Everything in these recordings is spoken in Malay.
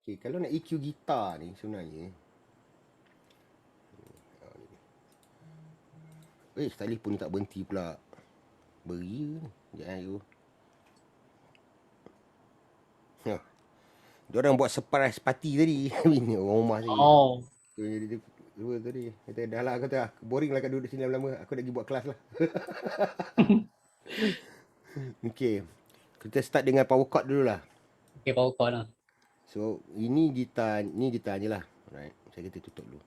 Okay, kalau nak EQ gitar ni sebenarnya. Telefon ni tak berhenti pula. Beria ni. Sekejap you. Diorang buat surprise party tadi. Ini orang rumah tadi. Oh. Jadi dua tadi. Kata dah lah, kata boring lah kat duduk sini lama-lama. Aku nak pergi buat kelas lah. Okay. Kita start dengan power chord dulu lah. Okay, power chord lah. So, ni gitar je lah. Right. Saya kata tutup dulu.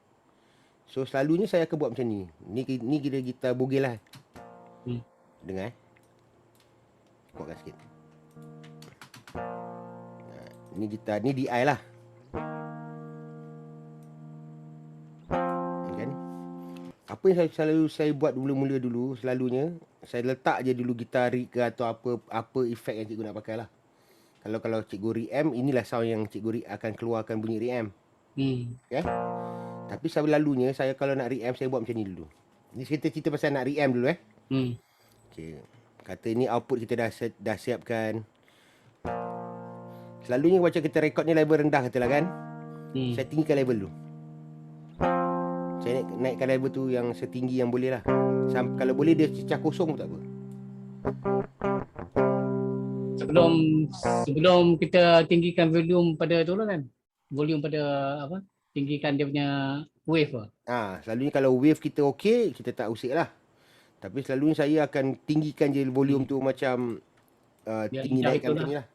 So, selalunya saya akan buat macam ni. Ni kira gitar bogel lah. Dengar kuatkan sikit. Ni gitar, ni DI lah. Kan? Apa yang selalu saya buat mula-mula dulu, selalunya saya letak je dulu gitar rig ke atau apa efek yang cikgu nak pakai lah. Kalau cikgu reamp, inilah sound yang cikgu rig akan keluarkan bunyi reamp. Okay? Tapi selalunya saya kalau nak reamp, saya buat macam ni dulu. Ni kita cerita pasal nak reamp dulu Okay. Kata ni output kita dah siapkan. Selalunya macam kita rekod ni level rendah katalah kan. Saya tinggikan level dulu. Saya naikkan level tu yang setinggi yang boleh lah. Kalau boleh dia cecah kosong pun tak apa. Sebelum kita tinggikan volume pada tu lah kan. Volume pada apa? Tinggikan dia punya wave lah. Selalunya kalau wave kita okey, kita tak usik lah. Tapi selalunya saya akan tinggikan je volume tu macam tinggi naikkan macam ni lah.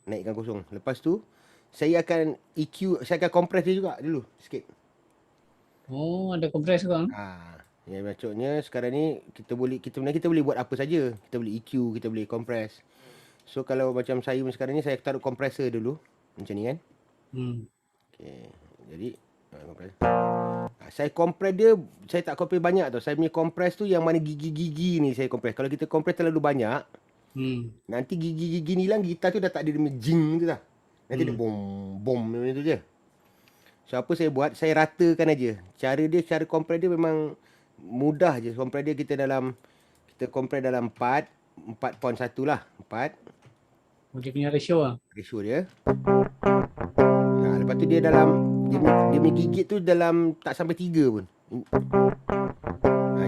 Naikkan kosong. Lepas tu saya akan EQ, saya akan compress dia juga dulu sikit. Oh, ada compress juga. Ya, maksudnya sekarang ni kita boleh buat apa saja. Kita boleh EQ, kita boleh compress. So kalau macam saya sekarang ni, saya taruh compressor dulu. Macam ni kan. Okay. Jadi saya compress dia, saya tak compress banyak tau. Saya punya compress tu yang mana gigi-gigi ni saya compress. Kalau kita compress terlalu banyak, nanti gigi-gigi ni lah, gitar tu dah tak ada dia jing tu dah. Nanti dia bom macam tu je. So apa saya buat, saya ratakan aja. Cara compress dia memang mudah je. Compress dia kita compress dalam 4.1 lah. 4. Dia punya ratio lah. Ratio dia. Lepas tu dia punya gigit tu dalam tak sampai 3 pun.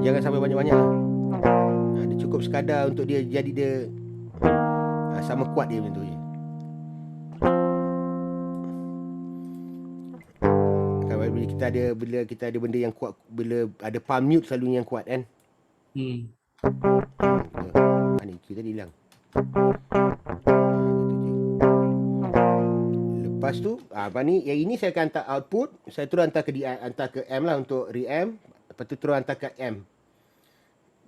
Jangan sampai banyak-banyak. Dia cukup sekadar untuk dia jadi dia sama kuat dia macam tu je. Bila kita ada benda yang kuat, bila ada palm mute selalunya yang kuat kan. Ni kita tadi hilang. Lepas tu, yang ini saya akan hantar output, saya terus hantar ke M lah untuk reamp. Lepas tu terus hantar ke M.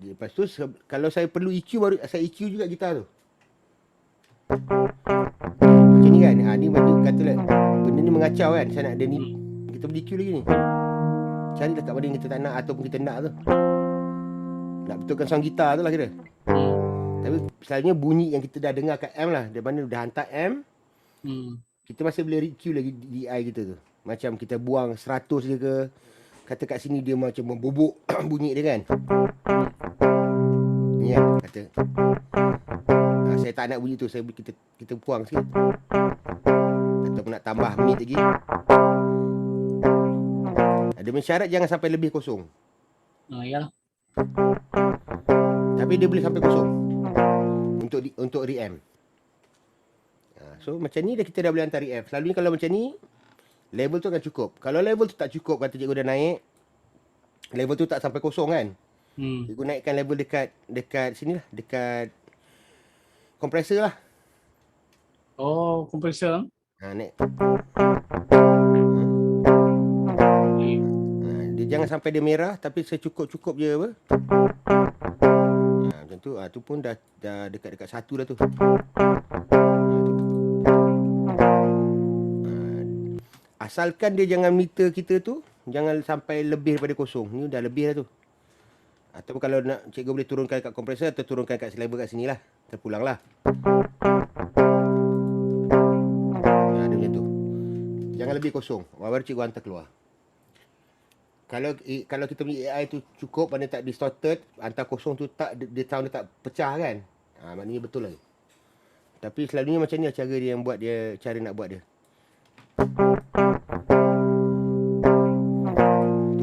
Lepas tu kalau saya perlu EQ, baru saya EQ juga gitar tu. Macam ni kan. Ni macam katalah benda ni mengacau kan. Saya nak ada ni, kita boleh EQ lagi ni. Cari dekat mana yang kita tak nak ataupun kita nak tu. Nak betulkan sound gitar tu lah kira. Tapi selalunya bunyi yang kita dah dengar kat M lah. Dia mana dah hantar M, kita masih boleh EQ lagi DI kita tu. Macam kita buang 100 je ke, kata kat sini dia macam membubuk bunyi dia kan. Ni kan kata. Saya tak nak bunyi tu, kita buang sikit. Ataupun nak tambah mid lagi. Ada mensyarat jangan sampai lebih kosong. Yalah. Tapi dia boleh sampai kosong untuk reamp. So macam ni kita dah boleh hantar reamp. Selalunya kalau macam ni, level tu akan cukup. Kalau level tu tak cukup, kata cikgu dah naik, level tu tak sampai kosong kan. Cikgu naikkan level dekat sini lah, dekat kompresor lah. Oh, kompresor. Naik. Dia jangan sampai dia merah, tapi secukup-cukup je apa. Macam tu. Tu pun dah dekat-dekat 1 dah tu. Asalkan dia jangan meter kita tu jangan sampai lebih daripada kosong. Ni dah lebih dah tu. Atau kalau nak, cikgu boleh turunkan kat kompresor atau turunkan kat level kat sini lah. Terpulang lah. Dia macam tu. Jangan lebih kosong. Baru cikgu hantar keluar. Kalau kita punya AI tu cukup, mana tak distorted, hantar kosong tu tak, dia sound dia tak pecah kan. Maknanya betul lah. Tapi selalunya macam ni lah cara dia yang buat dia, cara nak buat dia. Tu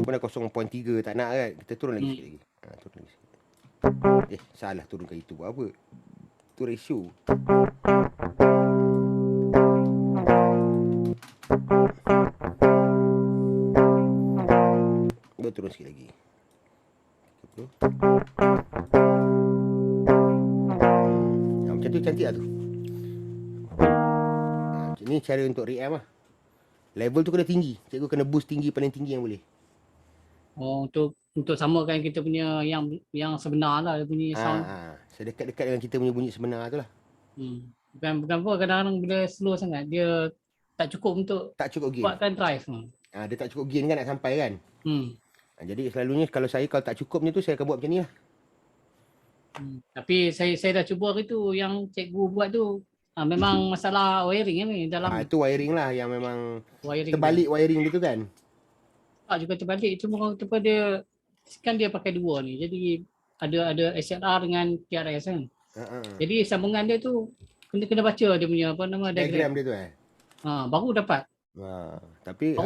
pun dah 0.3 tak nak kan. Kita turun lagi sikit lagi. Turun lagi sikit. Salah turunkan itu buat apa? Tu ratio. Turun sikit lagi. 30. Macam tu cantik lah tu. Ni cara untuk reamp lah. Level tu kena tinggi. Cikgu kena boost tinggi, paling tinggi yang boleh. Oh, untuk samakan kita punya yang sebenar lah, dia bunyi sound. Sedekat-dekat dengan kita punya bunyi sebenar tu lah. Bukan apa, kadang-kadang bila slow sangat dia tak cukup untuk gain. buatkan drive. Dia tak cukup gain kan nak sampai kan. Jadi selalunya kalau tak cukupnya tu saya akan buat macam ni lah. Tapi saya dah cuba hari tu yang cikgu buat tu. Memang masalah wiring ni dalam. Itu wiring lah yang memang wiring terbalik dia. Wiring dia tu kan. Tak juga terbalik, cuma dia kan dia pakai dua ni. Jadi ada SLR dengan TRS kan. Jadi sambungan dia tu kena baca dia punya apa nama diagram dia tu baru dapat. Tapi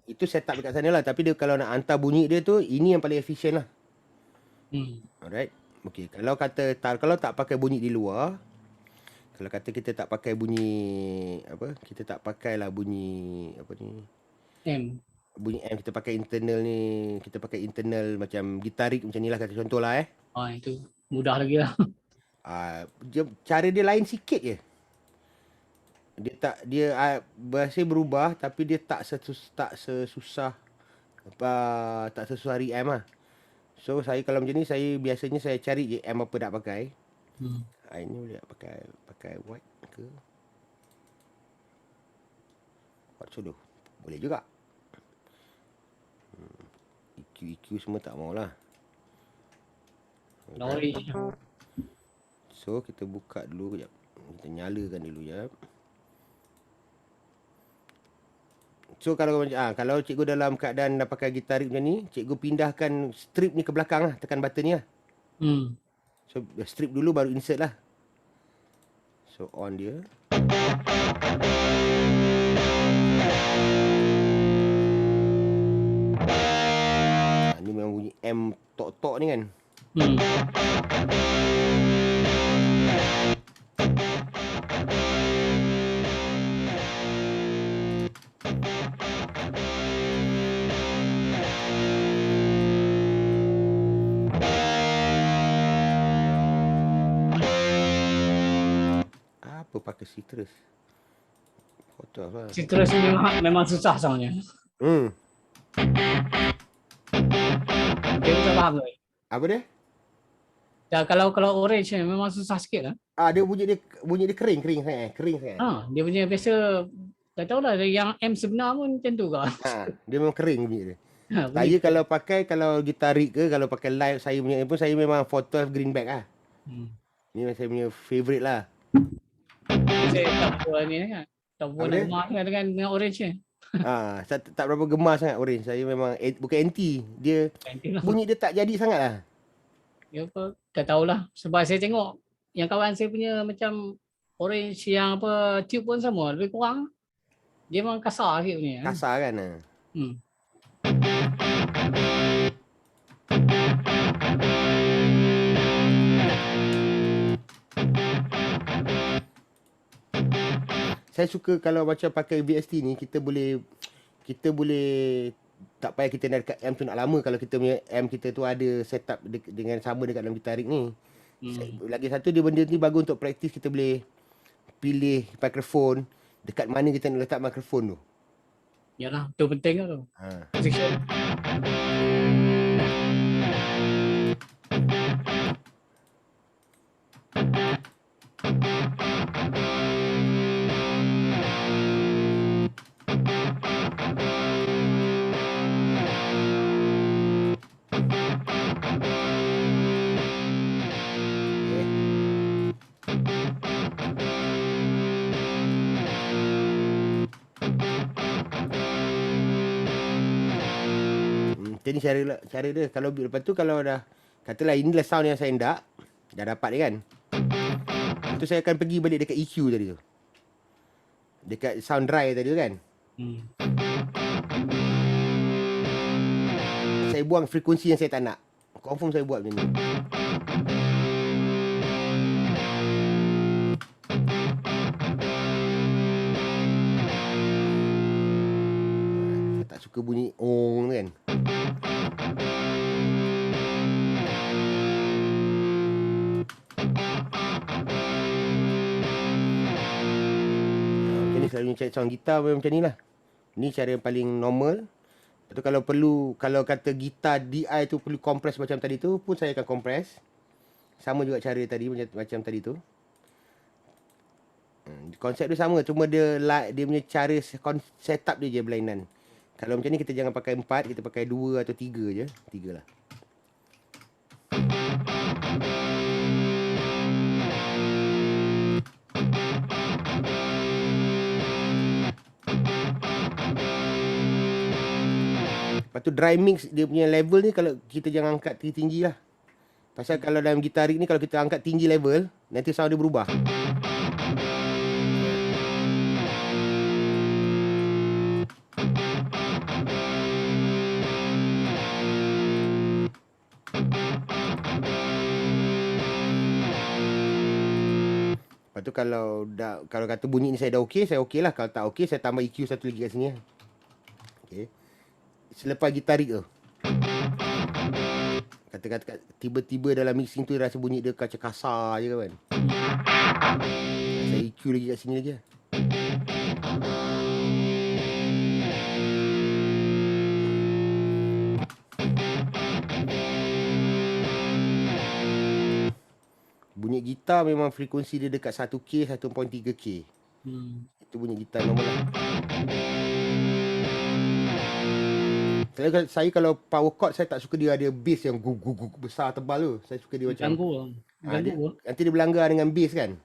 itu setup dekat sana lah. Tapi dia kalau nak hantar bunyi dia tu, ini yang paling efisien lah. Alright. Okay. Kalau tak pakai bunyi di luar, kalau kata kita tak pakai bunyi apa, kita tak pakailah bunyi apa ni, bunyi M, kita pakai internal ni, kita pakai internal macam gitar rig macam ni lah, kata contoh lah itu mudah lagi lah. Cara dia lain sikit je. Dia bahasa berubah, tapi dia tak sesusah reamp lah. So saya kalau macam ni, biasanya saya cari je amp apa nak pakai. Ini boleh pakai white ke white solo boleh juga. EQ semua tak maulah. So kita buka dulu kejap. Kita nyalakan dulu jap. So kalau cikgu dalam keadaan dah pakai gitar macam ni, cikgu pindahkan strip ni ke belakang lah, tekan button ni lah. So strip dulu baru insert lah. So on dia. Ni memang bunyi M tok-tok ni kan. Apa pakai citrus? Citrus ni memang susah soalnya. Dia tak faham tu. Apa dia? Kalau orange memang susah sikit lah. Dia bunyi dia kering sangat. Dia punya biasa tak tahulah, yang M sebenar pun macam tu ke. Dia memang kering bunyi dia. Saya kalau gitar rig ke, kalau pakai live saya punya pun, saya memang 412 greenback lah. Ni saya punya favourite lah. Saya tak buat ni kan. Tak buat nak gemar dengan orange ni. Saya tak berapa gemar sangat orange. Saya memang bukan anti. Dia bunyi dia tak jadi sangat lah. Ya apa, tak tahulah. Sebab saya tengok yang kawan saya punya macam orange yang apa tube pun sama, lebih kurang. Dia memang kasar sikit punya. Kasar kan? Saya suka kalau macam pakai VST ni, kita boleh tak payah kita nak dekat amp tu nak lama. Kalau kita punya amp kita tu ada setup dengan sama dekat dalam gitar rig ni. Lagi satu, dia benda ni bagus untuk praktis. Kita boleh pilih mikrofon, dekat mana kita nak letak mikrofon tu. Yalah, tu penting lah tu. Position. Jadi cara dia, kalau lepas tu kalau dah katalah inilah sound yang saya dah dapat ni kan, itu saya akan pergi balik dekat EQ tadi tu. Dekat sound dry tadi tu kan. Saya buang frekuensi yang saya tak nak. Confirm saya buat macam ni. Saya tak suka bunyi ong kan. Macam ni selalunya cari sound gitar macam ni lah. Ni cara yang paling normal. Lepas tu kalau perlu, kalau kata gitar DI tu perlu compress macam tadi tu pun saya akan compress. Sama juga cara tadi macam tadi tu. Konsep dia sama, cuma dia punya cara setup dia je berlainan. Kalau macam ni kita jangan pakai 4, kita pakai 2 atau 3 je. 3 lah. Lepas tu dry mix dia punya level ni kalau kita jangan angkat tinggi-tinggi lah. Pasal kalau dalam gitar rig ni kalau kita angkat tinggi level, nanti sound dia berubah. Lepas tu kalau kata bunyi ni saya dah okey, saya okey lah. Kalau tak okey, saya tambah EQ satu lagi kat sini lah. Okey. Selepas gitar rig tu. Kata tiba-tiba dalam mixing tu rasa bunyi dia macam kasar je kan. Saya EQ lagi kat sini lagi lah. Bunyi gitar memang frekuensi dia dekat 1K, 1.3K. Itu bunyi gitar normal lah. Saya kalau power chord saya tak suka dia ada bass yang gug besar tebal tu. Saya suka dia macam ganggu. Nanti dia berlanggar dengan bass kan.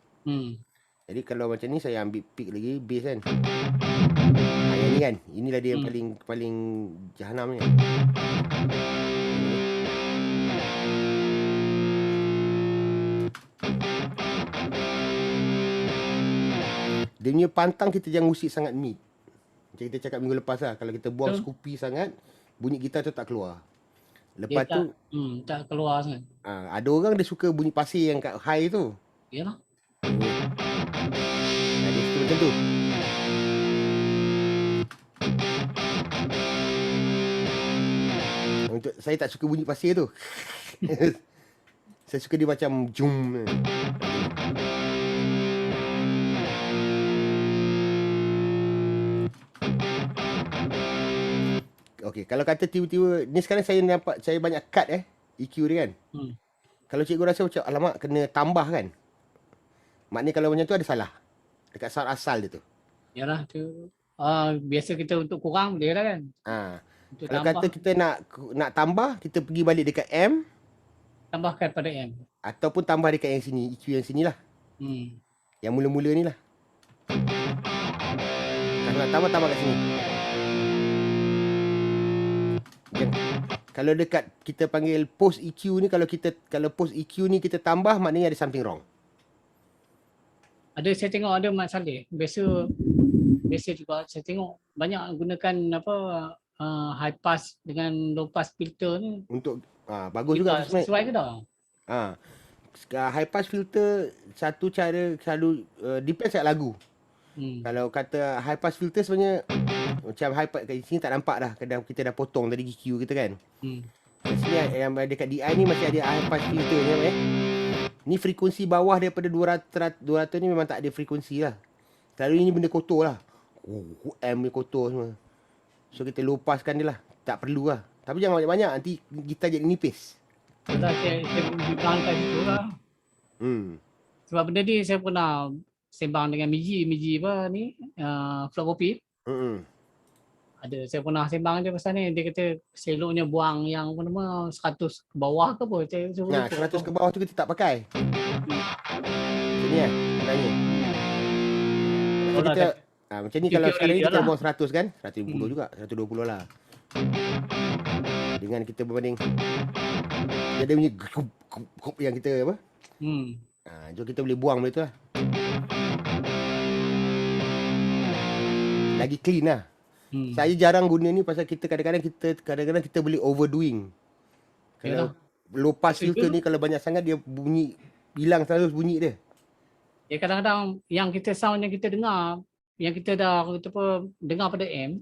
Jadi kalau macam ni saya ambil pick lagi bass kan. Yang ni kan. Inilah dia yang paling jahanam ni. Dia punya pantang kita jangan usik sangat mid. Macam kita cakap minggu lepas lah. Kalau kita buang Scoopy sangat, bunyi gitar tu tak keluar. Lepas tu tak keluar sangat. Ada orang dia suka bunyi pasir yang kat high tu. Yalah. Dia suka macam tu. Untuk saya tak suka bunyi pasir tu. Saya suka dia macam jum. Okey, kalau kata tiba-tiba ni sekarang saya nampak saya banyak cut EQ dia kan. Kalau cikgu rasa macam alamak kena tambah kan. Maknanya kalau macam tu ada salah dekat sound asal dia tu. Yalah tu. Biasa kita untuk kurang boleh lah kan. Untuk kalau tambah, kata kita nak tambah, kita pergi balik dekat M, tambahkan pada M. Ataupun tambah dekat yang sini, EQ yang sini lah. Yang mula-mula ni lah. Kalau nak tambah kat sini. Kalau dekat kita panggil post EQ ni, kalau post EQ ni kita tambah, maknanya ada something wrong. Saya tengok ada Mat Saleh. Biasa juga saya tengok banyak gunakan high pass dengan low pass filter ni. Untuk bagus juga sesuai ke tak? High pass filter satu cara selalu depends kat lagu. Kalau kata high pass filter sebenarnya macam high pass kat sini tak nampak dah. Kita dah potong tadi EQ kita kan. Kat sini yang dekat DI ni masih ada high pass filter ni Ni frekuensi bawah daripada 200 ni memang tak ada frekuensi lah. Selalu ini benda kotor lah. M ni kotor semua. So kita lepaskan dia lah. Tak perlu lah. Tapi jangan banyak-banyak. Nanti gitar jadi nipis. Saya berangkat itu lah. Sebab benda ni saya pernah sembang dengan Miji apa ni. Flock Kopi. Saya pernah sembang dia pasal ni. Dia kata seloknya buang yang 100 ke bawah ke apa. 100 ke bawah tu kita tak pakai. Macam ni sebenarnya. Macam ni kalau sekarang ni kita buang 100 kan. 150 juga. 120 lah. Dengan kita berbanding. Dia ada bunyi gup yang kita apa. Jom kita boleh buang benda tu lah. lagi clean lah. Saya jarang guna ni pasal kadang-kadang kita boleh overdoing. Kalau lepas filter ni kalau banyak sangat dia bunyi hilang selalu bunyi dia. Ya kadang-kadang yang sound yang kita dengar, yang kita dah dengar pada M.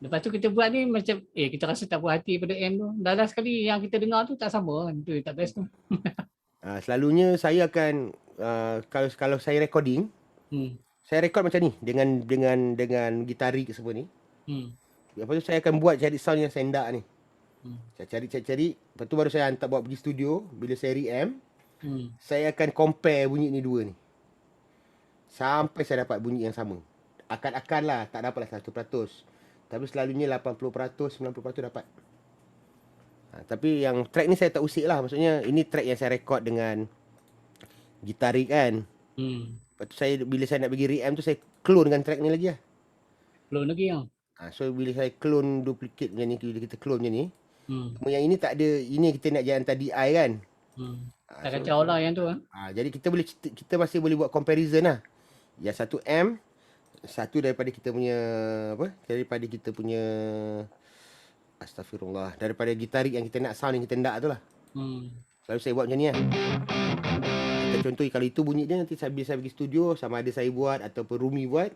Lepas tu kita buat ni macam kita rasa tak puas hati pada M tu. Dah sekali yang kita dengar tu tak sama kan. Tu tak best tu. Selalunya saya akan kalau saya recording, saya record macam ni dengan gitarik semua ni. Lepas tu saya akan buat cari sound yang sendak ni. Saya cari, lepas tu baru saya hantar bawa pergi studio. Bila saya re-amp, saya akan compare bunyi ni dua ni sampai saya dapat bunyi yang sama. Akan lah, tak dapatlah 100%, tapi selalunya 80%, 90% dapat. Tapi yang track ni saya tak usik lah. Maksudnya ini track yang saya record dengan gitarik kan. Lepas tu bila saya nak pergi re-amp tu, saya clone dengan track ni lagi lah. Clone lagi lah. So bila saya clone duplicate macam ni, bila kita clone macam ni, yang ini tak ada, ini kita nak hantar DI kan. Tak kacau lah yang tu. Jadi kita masih boleh buat comparison lah. Yang satu M, satu daripada kita punya daripada kita punya astagfirullah, daripada gitarik yang kita nak sound yang kita nak tu lah. Selalu saya buat macam ni lah. Contoh kalau itu bunyi dia, nanti bila saya pergi studio, sama ada saya buat ataupun Rumi buat,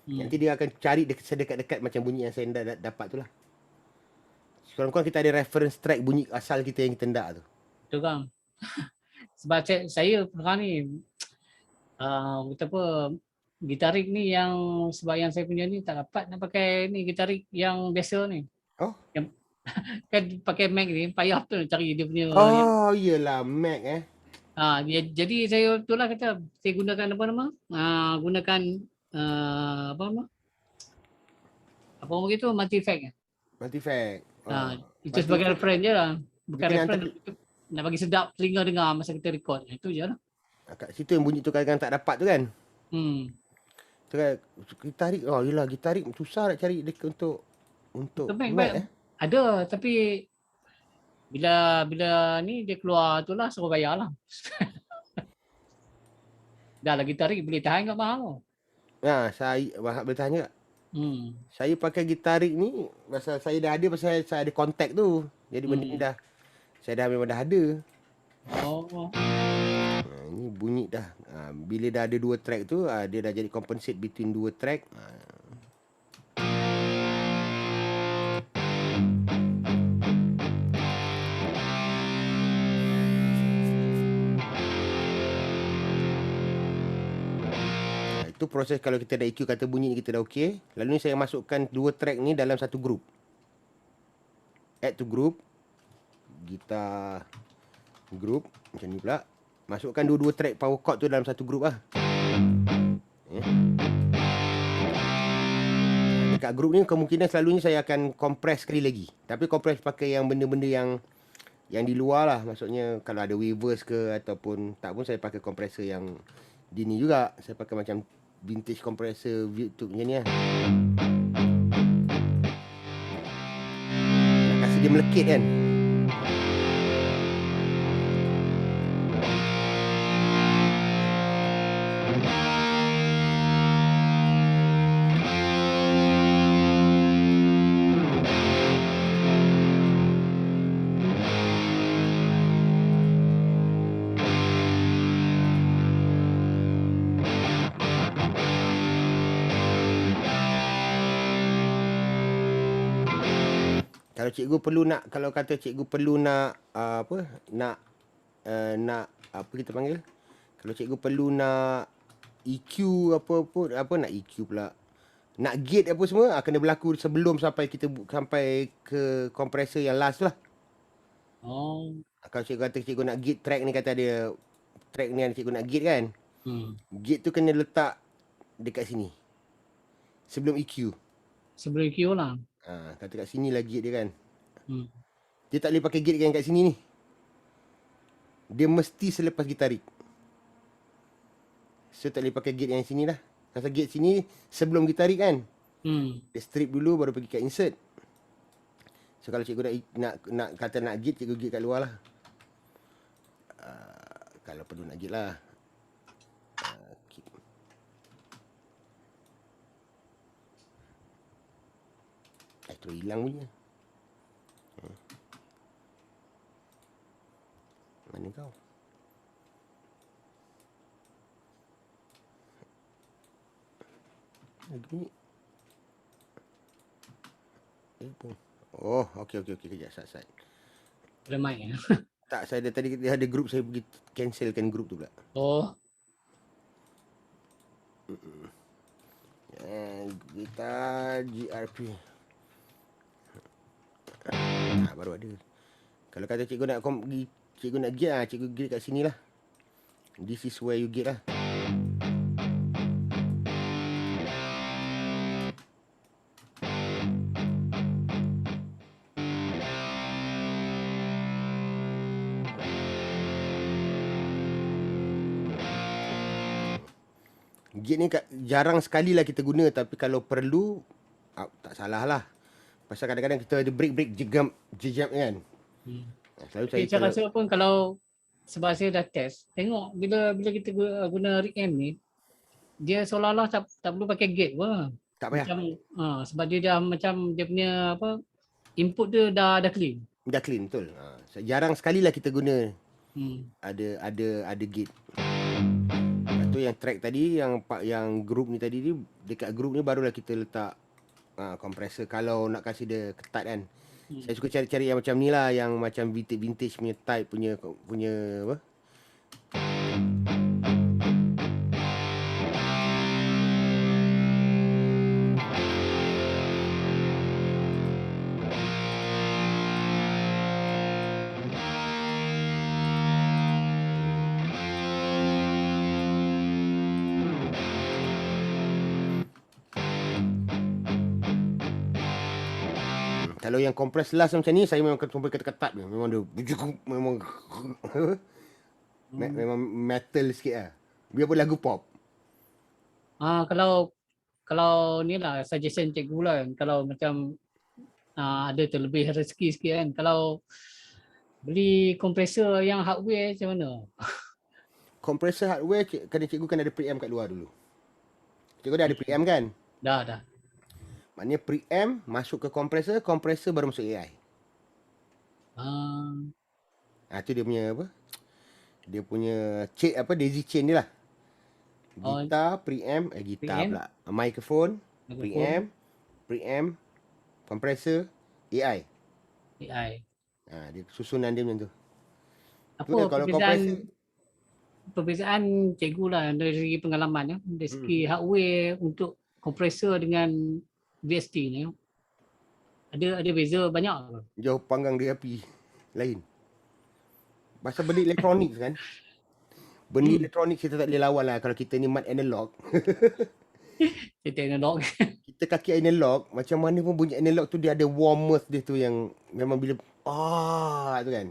nanti dia akan cari sedekat-dekat macam bunyi yang saya dapat tu lah. Sekurang-kurang kita ada reference track bunyi asal kita yang kita nak tu. Betul kan. Sebab saya pernah ni gitarik ni yang sebab yang saya punya ni tak dapat nak pakai ni gitarik yang biasa ni. Yang kan pakai Mac ni payah tu cari dia punya. Iyalah Mac jadi saya itulah kata saya gunakan gunakan apa begitu multi-effect. Itu sebagai reference je lah. Bukan reference nak bagi sedap telinga dengar masa kita record. Itu je lah. Kat situ yang bunyi tu kadang-kadang tak dapat tu kan. Tu kan gitarik, yelah gitarik susah nak cari untuk Mac ada, tapi bila ni dia keluar tu lah suruh bayar lah. Dah lah gitarik boleh tahan kat mahal. Saya boleh tahan juga. Saya pakai gitarik ni pasal saya dah ada, pasal saya ada kontak tu. Jadi benda ni saya memang dah ada. Ni bunyi dah. Bila dah ada dua track tu, dia dah jadi compensate between dua track. Itu proses kalau kita dah EQ, kata bunyi ni kita dah okey. Lalu ni saya masukkan dua track ni dalam satu group. Add to group. Gitar group macam ni pula. Masukkan dua-dua track power chord tu dalam satu group lah. Dekat group ni kemungkinan selalunya saya akan compress sekali lagi. Tapi compress pakai yang benda-benda yang di luar lah. Maksudnya kalau ada waves ke ataupun tak pun saya pakai compressor yang dini juga. Saya pakai macam vintage compressor YouTube macam ni lah. Nak kasi dia melekit kan. Kalau cikgu perlu nak, kalau kata cikgu perlu nak nak apa kita panggil, kalau cikgu perlu nak EQ apa nak EQ pula, nak gate apa semua kena berlaku sebelum sampai ke kompresor yang last lah. Kalau cikgu kata cikgu nak gate track ni, kata ada track ni yang cikgu nak gate kan, gate tu kena letak dekat sini sebelum EQ. Sebelum EQ lah. Kata kat sini lah gate dia kan. Dia tak boleh pakai gate yang kat sini ni. Dia mesti selepas gitarik. So tak boleh pakai gate yang sini lah. Pasal gate sini sebelum gitarik kan. Dia strip dulu baru pergi kat insert. So kalau cikgu nak kata nak gate, cikgu gate kat luar lah. Kalau perlu nak gate lah. Terus hilang punya. Mana kau? Lagi ni. Oh, okey. Kejap, sat. Ramai ya. Tak, saya tadi ada grup, saya pergi cancelkan grup tu pula. Oh. Kita GRP. Baru ada. Kalau kata cikgu nak cikgu nak get cikgu get kat sini lah. This is where you get lah. Gate ni jarang sekali lah kita guna, tapi kalau perlu tak salah lah. Pasal kadang-kadang kita ada break jejam kan. Selalu saya rasa pun kalau sebab saya dah test, tengok bila kita guna RIM ni, dia seolah-olah tak perlu pakai gate pun. Tak payah. Macam sebab dia dah macam dia punya input dia dah clean. Dah clean, betul. Jarang sekali lah kita guna ada gate. Lepas tu yang track tadi, yang group ni tadi, dekat group ni barulah kita letak kompresor kalau nak kasih dia ketat kan. Saya suka cari-cari yang macam ni lah, yang macam vintage punya type punya apa? Kalau yang kompres last macam ni, saya memang sampai ketat-ketat dia. Memang dia memang memang metal sikit lah. Biarpun lagu pop. Kalau ni lah suggestion cikgu lah, kalau macam ada terlebih rezeki sikit kan, kalau beli kompresor yang hardware macam mana? Kompresor hardware cikgu kan ada preamp kat luar dulu. Cikgu dah ada preamp kan? Dah. Maknanya preamp masuk ke kompresor baru masuk AI. Tu dia punya apa? Dia punya chain apa, daisy chain dia lah. Gitar, preamp, pula. Mikrofon, preamp, kompresor, AI. Dia susunan dia macam tu. Apa kalau perbezaan cikgu lah dari segi pengalaman ya, dari segi hardware untuk kompresor dengan VST ni, ada beza banyak ke? Jauh panggang dia api lain. Pasal benda elektronik kan. Benda elektronik kita tak boleh lawan lah kalau kita ni mat analog. Kita analog. Kita kaki analog, macam mana pun bunyi analog tu dia ada warmth dia tu yang memang bila tu kan.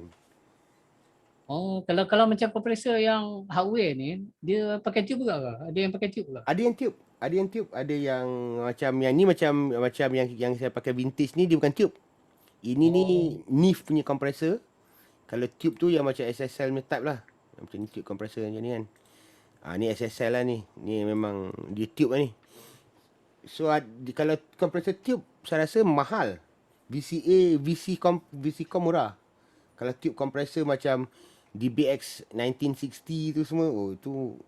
Kalau macam kompresor yang hardware ni, dia pakai tube juga ke? Ada yang pakai tube ke? Ada yang tube, ada yang macam yang ni macam yang saya pakai vintage ni dia bukan tube. Ini ni NIF punya kompresor. Kalau tube tu yang macam SSL punya type lah. Macam ni tube kompresor macam ni kan. Ni SSL lah ni. Ni memang dia tube lah ni. So kalau kompresor tube saya rasa mahal. VCcom murah. Kalau tube kompresor macam DBX 1960 tu semua, tu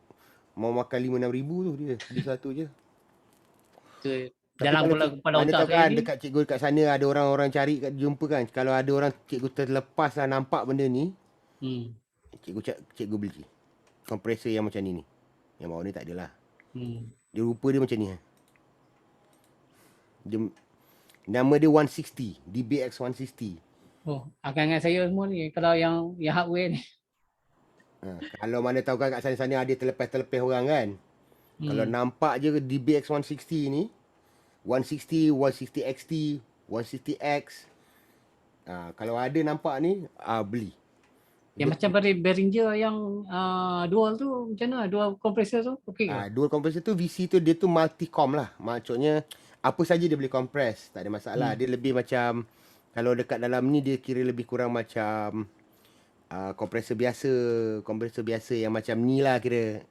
mau makan 5-6 ribu tu dia satu je. Dalam kepala otak kan ni, dekat cikgu dekat sana ada orang-orang cari jumpa kan. Kalau ada orang cikgu terlepas lah nampak benda ni, cikgu beli kompresor yang macam ni. Yang bawah ni tak adalah. Dia rupa dia macam ni. Nama dia 160, DBX 160. Akan saya semua ni kalau yang hardware ni. Kalau mana tahu kan kat sana-sana ada terlepas orang kan. Kalau nampak je DBX 160 ni, 160, 160 XT, 160X. Kalau ada nampak ni, beli. Yang macam Behringer yang dual tu macam mana? Dual kompresor tu okey ke? Dual kompresor tu VC tu dia tu multi-com lah. Maksudnya apa saja dia boleh kompres, tak ada masalah. Dia lebih macam kalau dekat dalam ni dia kira lebih kurang macam kompresor biasa yang macam ni lah kira.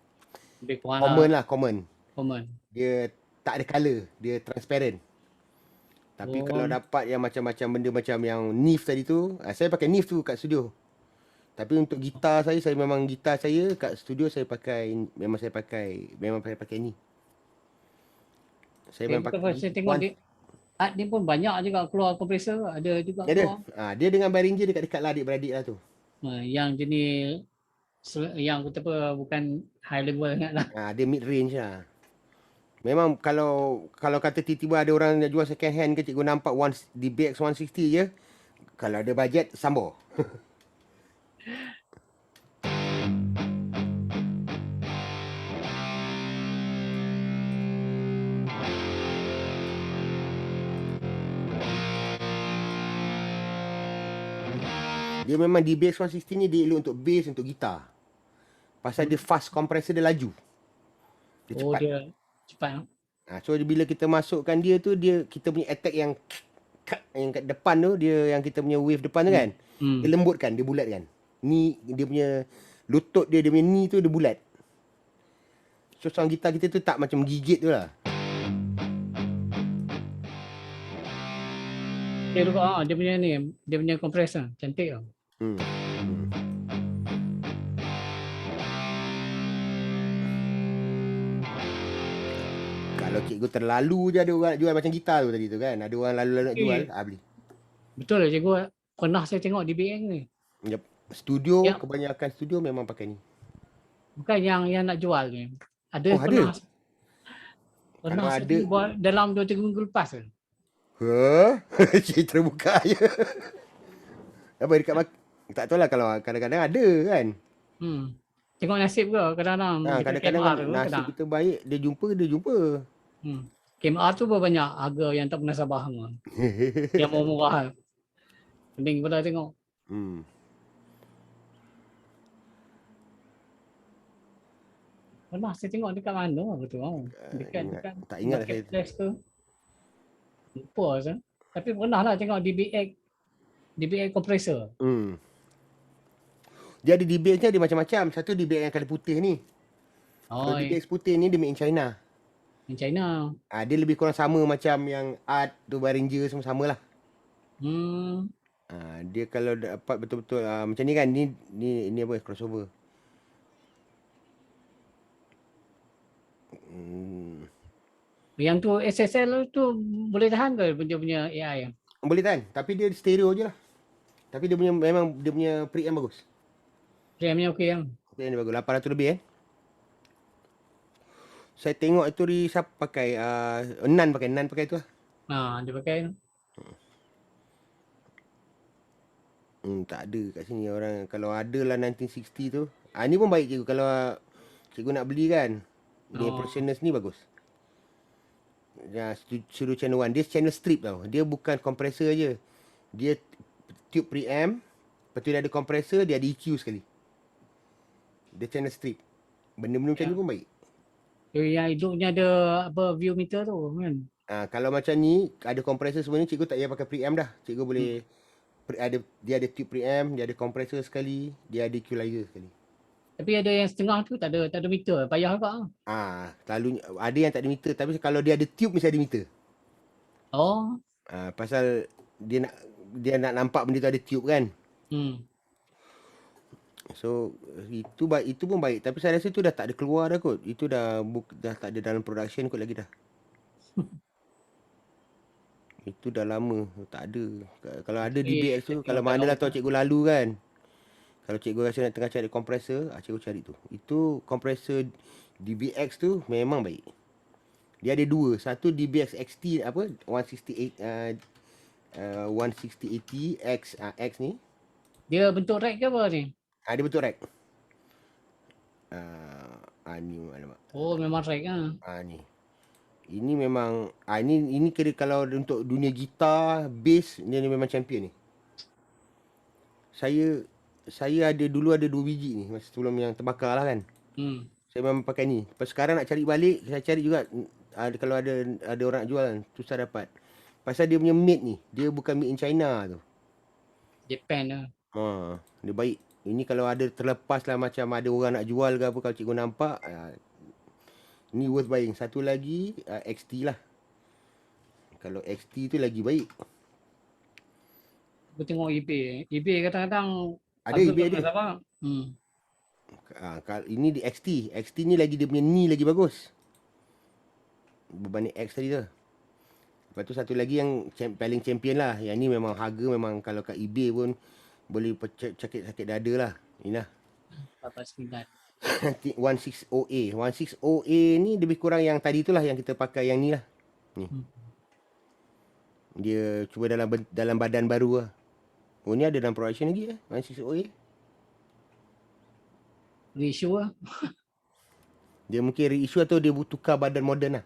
Common. Dia tak ada color, dia transparent. Tapi kalau dapat yang macam-macam benda macam yang Neve tadi tu, saya pakai Neve tu kat studio. Tapi untuk gitar saya memang gitar saya kat studio saya memang saya pakai ni. Saya memang pakai saya tengok dia pun banyak juga keluar kompresor, ada juga keluar. Dia dengan Behringer dekat-dekat lah adik-beradik lah tu. Yang jenis yang kata apa bukan high level sangat lah. Dia mid range lah. Memang kalau kata tiba-tiba ada orang nak jual second hand ke, cikgu nampak DBX 160 je. Kalau ada bajet, sambor. Dia memang DBX 160 ni dia elok untuk bass, untuk gitar. Pasal dia fast compressor, dia laju. Dia cepat. Dia cepat. So bila kita masukkan dia tu, kita punya attack yang kat depan tu, dia yang kita punya wave depan tu kan. Dia lembutkan, dia bulatkan. Ni dia punya lutut dia punya ni tu dia bulat. So sound gitar kita tu tak macam gigit tu lah. Dia punya ni, dia punya kompresor cantik tau. Kalau cikgu terlalu je ada orang jual macam gitar tu tadi tu kan. Ada orang lalu nak jual, beli. Betul lah cikgu. Pernah saya tengok DBX ni. Yep. Studio, kebanyakan studio memang pakai ni. Bukan yang nak jual ni. Ada pernah saya buat dalam 2-3 minggu lepas ke. Cik terbuka je. Apa dekat tak tahu lah, kalau kadang-kadang ada kan. Tengok nasib ke kadang-kadang. Kadang-kadang nasib kita baik, dia jumpa. KMR tu banyak harga yang tak pernah sabar. Yang murah. Mending pula tengok. Pernah saya tengok dekat mana tu. Dekat tak ingat saya tu. Lupa saya. Tapi pernah lah tengok DBX kompresor. Dia ada DBX ni ada macam-macam. Satu DBX yang kali putih ni. Kalau DBX putih ni dia made in China. In China. Dia lebih kurang sama macam yang Art tu, Behringer semua sama lah. Dia kalau dapat betul-betul macam ni kan, ni apa, crossover. Yang tu SSL tu boleh tahan ke dia punya AI? Boleh tahan, tapi dia stereo je lah. Tapi dia punya memang dia punya preamp bagus. Preampnya okey kan? Preamp dia bagus, 800 lebih Saya tengok itu siapa pakai Nan pakai tu lah. Dia pakai tu. Tak ada kat sini orang. Kalau ada lah 1960 tu. Ni pun baik cikgu. Kalau cikgu nak beli kan. Ni Professionals ni bagus. Suruh channel 1. Dia channel strip tau. Dia bukan kompresor je. Dia tube preamp. Lepas tu dia ada kompresor, dia ada EQ sekali. Dia channel strip. Benda-benda macam ni pun baik. Yang hidupnya ada view meter tu kan. Kalau macam ni, ada kompresor semua ni, cikgu tak payah pakai preamp dah. Cikgu boleh dia ada tube preamp, dia ada kompresor sekali, dia ada equalizer sekali. Tapi ada yang setengah tu tak ada meter, payah juga. Selalu ada yang tak ada meter, tapi kalau dia ada tube mesti ada meter. Pasal dia nak nampak benda tu ada tube kan. So itu pun baik, tapi saya rasa tu dah tak ada keluar dah kot. Itu dah tak ada dalam production kot lagi dah. Itu dah lama, tak ada. Kalau ada DBX tu, kalau mana lah tahu cikgu lalu kan. Kalau cikgu rasa nak tengah cari kompresor, cikgu cari tu. Itu kompresor DBX tu memang baik. Dia ada dua. Satu DBX XT 168 16080 X ni. Dia bentuk rack ke apa ni? Dia bentuk rack. Ni alamak. Memang rack ni. Ini memang ini kira kalau untuk dunia gitar, bass, dia ni memang champion ni. Saya dulu ada 2 biji ni masa sebelum yang terbakar lah kan. Saya memang pakai ni. Lepas sekarang nak cari balik, saya cari juga kalau ada orang nak jual kan, susah dapat. Pasal dia punya made ni, dia bukan made in China tu. Japan lah. Dia baik. Ini kalau ada terlepas lah macam ada orang nak jual ke apa, kalau cikgu nampak, ni worth buying. Satu lagi XT lah. Kalau XT tu lagi baik. Aku tengok eBay. eBay kadang-kadang Ada harga eBay tak ada. sama. Ini di XT. XT ni lagi dia punya ni lagi bagus. Berbanding X tadi tu. Lepas tu satu lagi yang paling champion lah. Yang ni memang harga memang kalau kat eBay pun boleh sakit-sakit dada lah. Inilah. 89. 160A. 160A ni lebih kurang yang tadi tu lah yang kita pakai yang ni lah. Ni. Dia cuba dalam badan baru lah. Oh ni ada dalam production lagi 160A. Reissue lah. Dia mungkin reissue atau dia tukar badan moden lah.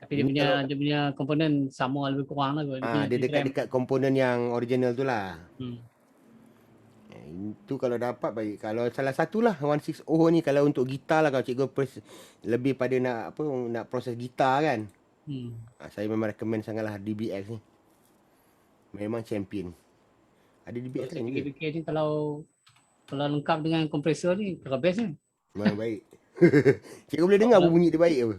Tapi dia punya komponen sama lebih kurang lah. Dia dekat-dekat komponen yang original tu lah. Itu kalau dapat baik. Kalau salah satulah 160 ni kalau untuk gitar lah, kalau cikgu lebih pada nak proses gitar kan. Saya memang recommend sangatlah DBX ni. Memang champion. Ada DBX lain ke? ni kalau lengkap dengan kompresor ni kalau best ni. Memang baik. Cikgu boleh dengar bunyi dia baik apa?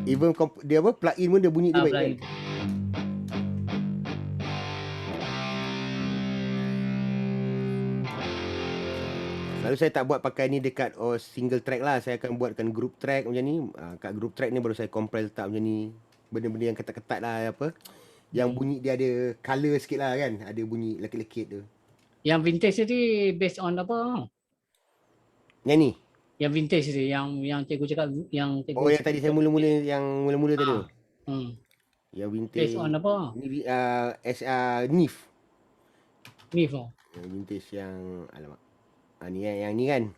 Even dia plug-in pun dia bunyi dia baik kan? Lalu saya tak buat pakai ni dekat single track lah. Saya akan buatkan group track macam ni. Kat group track ni baru saya compress letak macam ni. Benda-benda yang ketat-ketat lah apa. Yang bunyi dia ada colour sikit lah kan. Ada bunyi lekit-lekit tu. Yang vintage ni based on apa? Yang ni? Yang vintage ni. Yang cikgu cakap. Yang tadi saya mula-mula yang mula-mula tadi tu. Yang vintage. Based on apa? Ni NIF. NIF lah. Yang vintage yang alamak. Ni yang ni kan.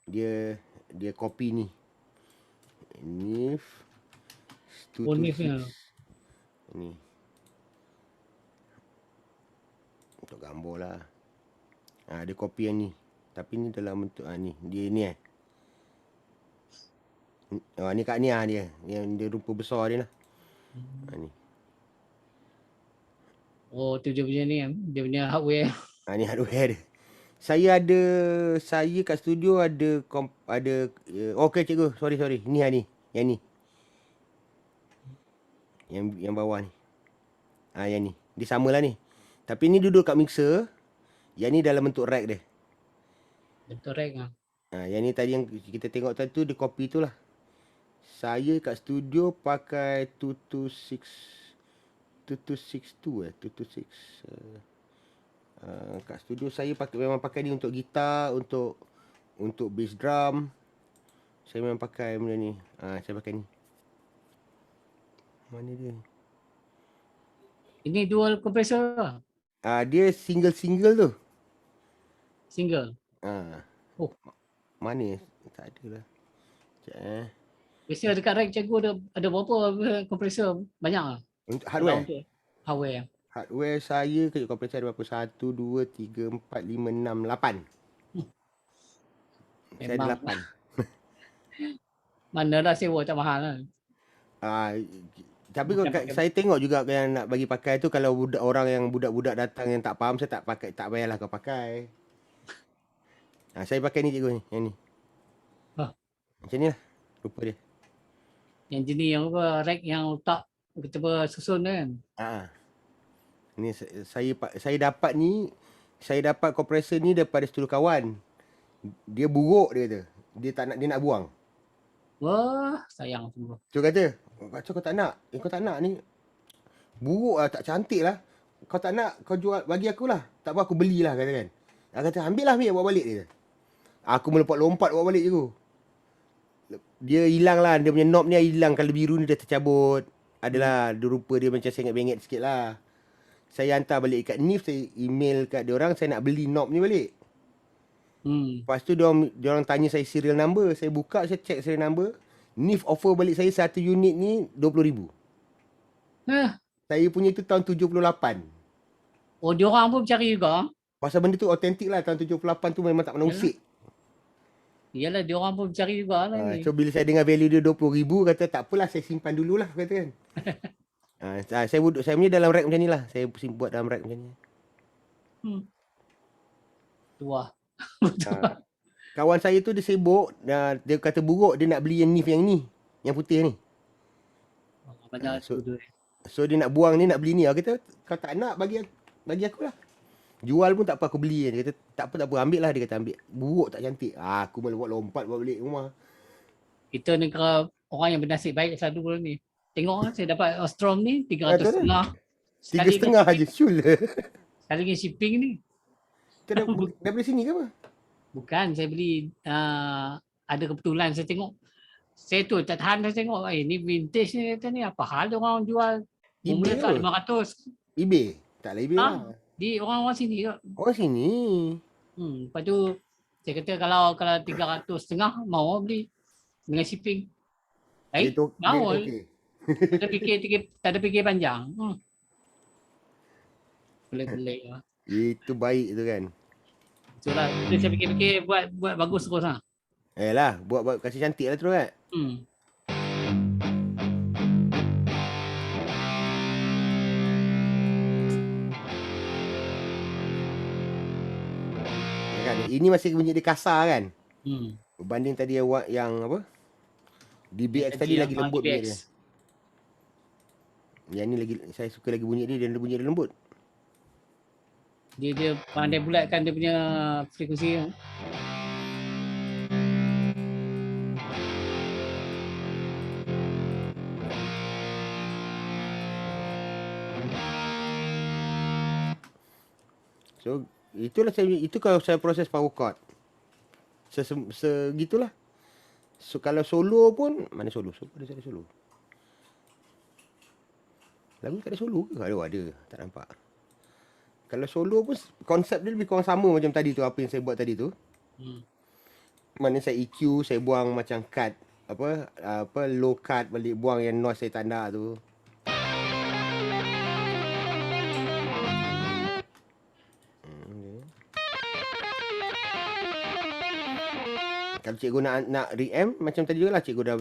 Dia copy ni. NIF. NIF ni. Ni. Untuk gambar lah. Dia copy yang ni. Tapi ni dalam bentuk ni. Dia ni ni kat ni dia. Yang dia rupa besar dia lah. Ni. Tu dia punya ni. Dia punya hardware. Ni hardware dia. Saya kat studio ada okey cikgu, sorry. Ni ni. Yang ni. Yang bawah ni. Yang ni. Dia samalah ni. Tapi ni duduk kat mixer. Yang ni dalam bentuk rack dia. Bentuk rack lah. Yang ni tadi yang kita tengok tadi tu dia copy tu lah. Saya kat studio pakai 226 226 kat studio saya memang pakai ni untuk gitar, untuk bass drum. Saya memang pakai benda ni. Saya pakai ni. Mana dia? Ini dual compressor lah. Dia single tu. Single? Mana? Tak ada lah. Sekejap Biasa dekat rack cikgu ada berapa kompresor? Banyak lah. Untuk hardware? Hardware. Hardware saya kejap kompresor ada berapa? 1, 2, 3, 4, 5, 6, 8. Saya ada 8. Manalah sewa tak mahal lah. Tapi saya tengok juga yang nak bagi pakai tu, kalau budak-budak datang yang tak faham, saya tak payahlah kau pakai. Saya pakai ni cikgu ni, yang ni. Macam ni lah rupa dia. Yang jenis yang apa, rack yang letak kita susun kan. Ni saya dapat kompresor ni daripada studio kawan. Dia buruk dia kata. Dia nak buang. Wah, sayang semua. Dia kata, kau tak nak. Kau tak nak ni. Buruk lah, tak cantik lah. Kau tak nak, kau jual bagi aku lah. Tak apa, aku belilah kata kan. Dia kata, ambil bawa balik dia. Aku melompat-lompat bawa balik je tu. Dia hilang lah, dia punya knob ni hilang. Kalau biru ni dah tercabut. Adalah, dia rupa dia macam sengit-bengit sikit lah. Saya hantar balik kat NIF, saya email kat diorang, saya nak beli knob ni balik. Lepas tu diorang tanya saya serial number. Saya buka, saya check serial number. NIF offer balik saya satu unit ni RM20,000. Saya punya tu tahun 78. Diorang pun cari juga. Pasal benda tu autentik lah. Tahun 78 tu memang tak pernah usik. Iyalah, diorang pun cari juga lah ni. So bila saya dengar value dia RM20,000, kata tak apalah, saya simpan dululah kata kan. Saya punya dalam rack macam ni lah. Saya buat dalam rack macam ni. Tua. Kawan saya tu dia sibuk. Dia kata buruk, dia nak beli yang NIF yang ni. Yang putih ni. Banyak duit. So dia nak buang ni, nak beli ni. Aku kata, kau tak nak bagi aku lah. Jual pun tak apa, aku beli. Dia kata, tak apa, ambil lah. Dia kata, ambil. Buruk tak cantik. Aku malah buat lompat buat balik rumah. Kita negara orang yang bernasib baik satu bulan ni. Tengok saya dapat Ostrom ni 300.5. 3.5 aja Syul. Sekali lagi shipping ni. Daripada sini ke apa? Bukan, saya beli ada kebetulan saya tengok. Saya tu tak tahan, saya tengok ni vintage ni, kata ni apa hal orang jual mula tak 500. eBay? Taklah eBay lah. Di orang-orang sini ke. Orang sini. Lepas tu saya kata kalau 300.5 mau beli dengan shipping. Mau. Tak ada fikir panjang. Pelik-pelik lah. Itu baik tu kan. Itulah, saya fikir-fikir buat bagus terus lah. Yalah, buat kasih cantik lah terus kan. Kan, ini masih bunyi dia kasar kan. Berbanding tadi yang apa? DBX tadi lagi lembut bunyi dia. Yang ni lagi saya suka lagi bunyi dia bunyi dia lembut. Dia pandai bulatkan dia punya frekuensi. So itu kalau saya proses power chord. Segitulah. So kalau solo pun mana solo? Ada solo. Lagu tak ada solo ke? Ada. Tak nampak. Kalau solo pun konsep dia lebih kurang sama macam tadi tu, apa yang saya buat tadi tu. Mana saya EQ, saya buang macam cut apa low cut balik, buang yang noise saya tak nak tu. Kalau cikgu nak reamp macam tadi juga lah, cikgu dah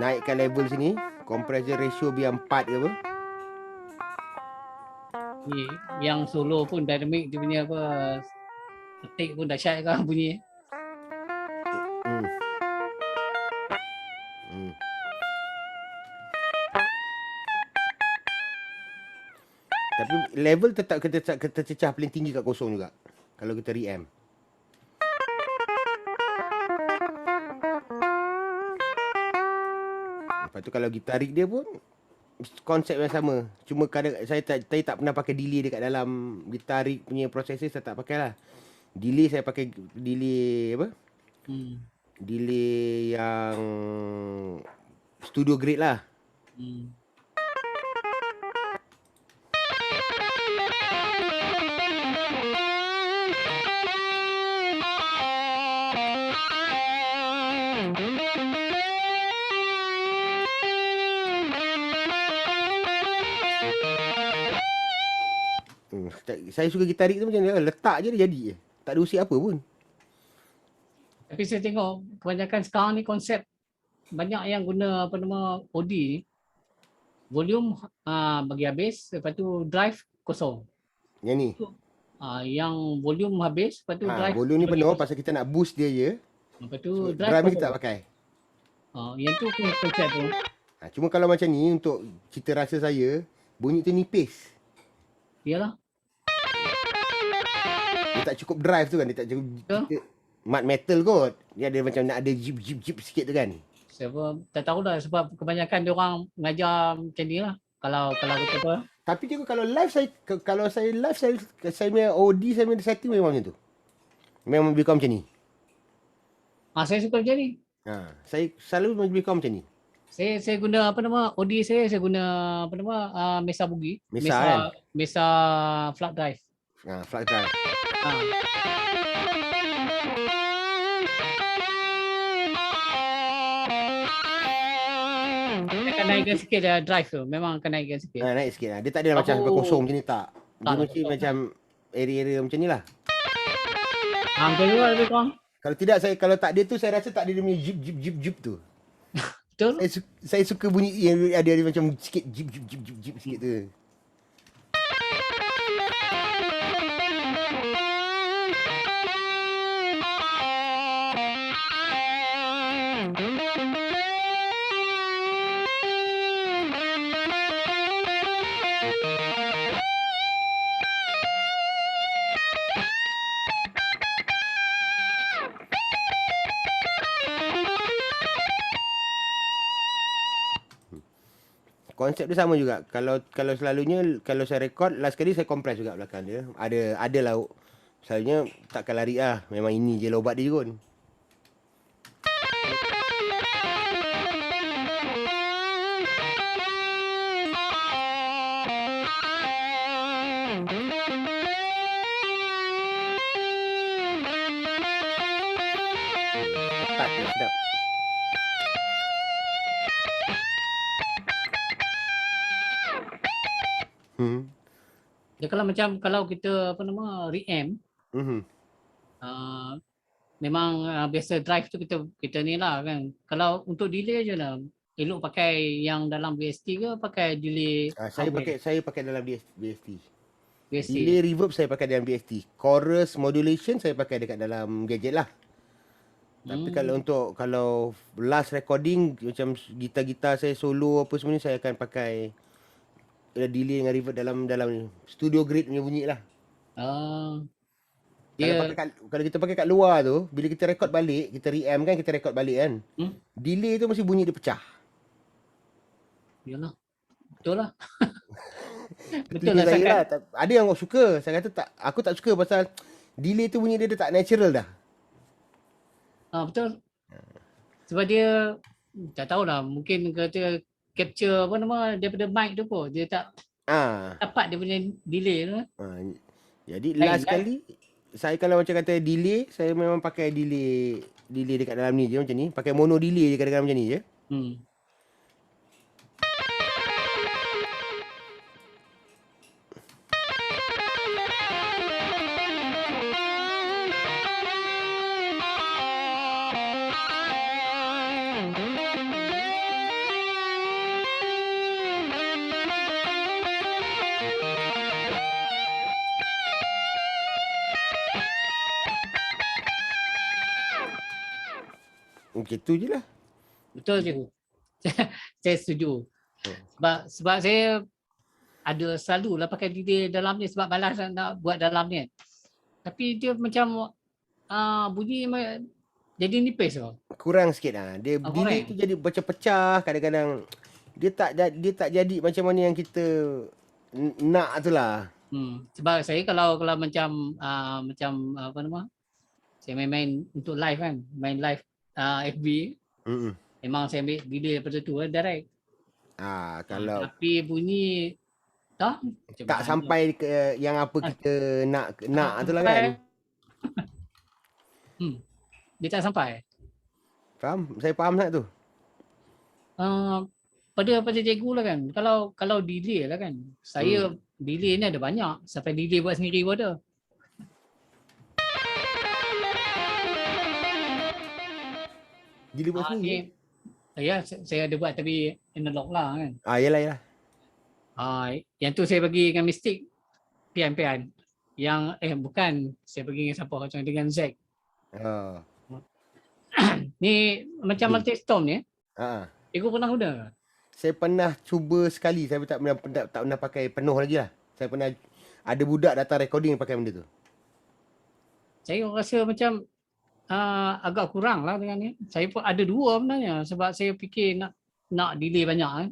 naikkan level sini, compressor ratio biar 4 ke apa. Yang solo pun dynamic dia punya apa, ketik pun dahsyat kan bunyi. Tapi level tetap tercecah paling tinggi kat kosong juga kalau kita reamp. Lepas tu kalau gitar rig dia pun konsep yang sama. Cuma kadang saya tak pernah pakai delay dekat dalam gitar rig punya processor, saya tak pakai lah. Delay saya pakai delay apa? Delay yang studio grade lah. Saya suka gitar rig tu macam ni, letak je dia jadi je. Tak ada usik apa pun. Tapi saya tengok kebanyakan sekarang ni konsep banyak yang guna apa nama OD ni. Volume bagi habis, lepas tu drive kosong. Yang ni. Yang volume habis, lepas tu drive. Volume ni penuh pasal kita nak boost dia je. Lepas tu drive ni kita tak pakai. Yang tu pun konsep tu. Cuma kalau macam ni untuk cita rasa saya, bunyi tu nipis. Iyalah. Dia tak cukup drive tu kan, dia tak cukup mat metal kot. Dia ada macam nak ada jeep sikit tu kan. Saya tak tahulah sebab kebanyakan dia orang mengajar macam ni lah. Kalau kita apa. Tapi juga kalau saya live saya punya OD, saya punya setting memang macam tu. Memang lebih kurang macam ni. Saya suka macam ni. Saya selalu lebih kurang macam ni. Saya guna apa nama OD saya guna apa nama Mesa Boogie. Mesa flat drive. Flat drive. Dia akan naikkan sikit dia drive tu. Memang akan naikkan sikit. Naik sikit lah. Dia tak ada macam kosong macam ni tak. Dia macam area-area macam ni lah. Macam tu lah lebih kurang. Kalau tak ada tu, saya rasa tak ada dia punya jeep tu. Betul. Saya suka bunyi yang ada macam sikit jeep sikit tu. Konsep dia sama juga. Kalau selalunya kalau saya record last kali saya compress juga belakang dia. Ada lauk. Selalunya takkan lari lah. Memang ini je lah ubat dia kot. Ketat dia sedap. Dia kalau kita apa nama reamp, memang biasa drive tu kita ni lah kan. Kalau untuk delay je lah, elok pakai yang dalam VST ke pakai delay Saya pakai dalam VST. VST. Delay reverb saya pakai dalam VST. Chorus modulation saya pakai dekat dalam gadget lah. Tapi kalau last recording macam gitar-gitar saya solo apa semua ni, saya akan pakai delay dengan reverb dalam studio grade punya bunyi lah. Kalau kita pakai kat luar tu, bila kita record balik, kita reamp kan, kita record balik kan. Delay tu mesti bunyi dia pecah. Yalah. Betul lah. Betul lah saya lah. Ada yang suka. Saya kata aku tak suka pasal delay tu bunyi dia tak natural dah. Betul. Sebab dia tak tahulah, mungkin kata capture apa nama daripada mic tu pun dia tak dapat dia punya delay tu. Jadi last kali saya kalau macam kata delay, saya memang pakai delay dekat dalam ni je macam ni. Pakai mono delay je kadang-kadang macam ni je. Gitu je lah. Betul je. Saya setuju. Sebab saya ada selalu lah pakai delay dalam ni sebab balas nak buat dalam ni. Tapi dia macam bunyi jadi nipis tu. Kurang sikit lah. Dia delay tu jadi macam pecah kadang-kadang. Dia tak jadi macam mana yang kita nak tu lah. Sebab saya kalau macam apa nama, saya main untuk live kan, main live FB, memang saya ambil delay daripada tu kan, direct. Kalau tapi bunyi tak sampai ke yang apa kita nak tu lah kan. Dia tak sampai. Faham? Saya faham tak tu? Pada cikgu lah kan. Kalau delay lah kan. Saya delay ni ada banyak. Sampai delay buat sendiri pun ada. Delay buat sendiri? Ya, saya ada buat tapi analog lah kan. Yalah. Yang tu saya bagi dengan Mystic pian-pian. Yang bukan, saya bagi dengan siapa macam dengan Zack. Ni macam multi-storm ni. Cikgu pernah guna ke? Saya pernah cuba sekali. Saya tak pernah pakai penuh lagi lah. Saya pernah ada budak datang recording pakai benda tu. Saya rasa macam agak kurang lah dengan ni. Saya pun ada dua sebenarnya sebab saya fikir nak delay banyak kan.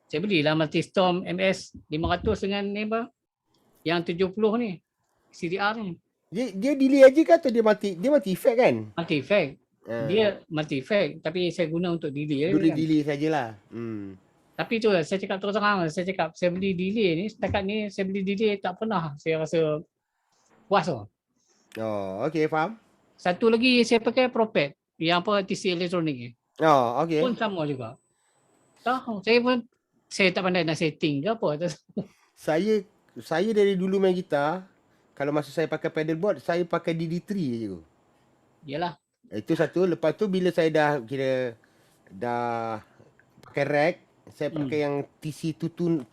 Saya belilah Multistorm MS 500 dengan ni apa? Yang 70 ni. CDR ni. Dia delay aja ke atau dia multi effect kan? Multi effect. Dia multi effect tapi saya guna untuk delay. Delay sajalah. Tapi tu saya cakap terus terang, saya beli delay ni, setakat ni saya beli delay tak pernah saya rasa puas tu. Okey, faham. Satu lagi saya pakai Propet, yang apa TC elektronik ni. Okey. Pun sama juga. Tahu, saya tak pandai nak setting ke apa. Saya dari dulu main gitar, kalau masa saya pakai pedalboard, saya pakai DD3 je tu. Yalah. Itu satu. Lepas tu bila saya dah pakai rack, saya pakai yang TC 2209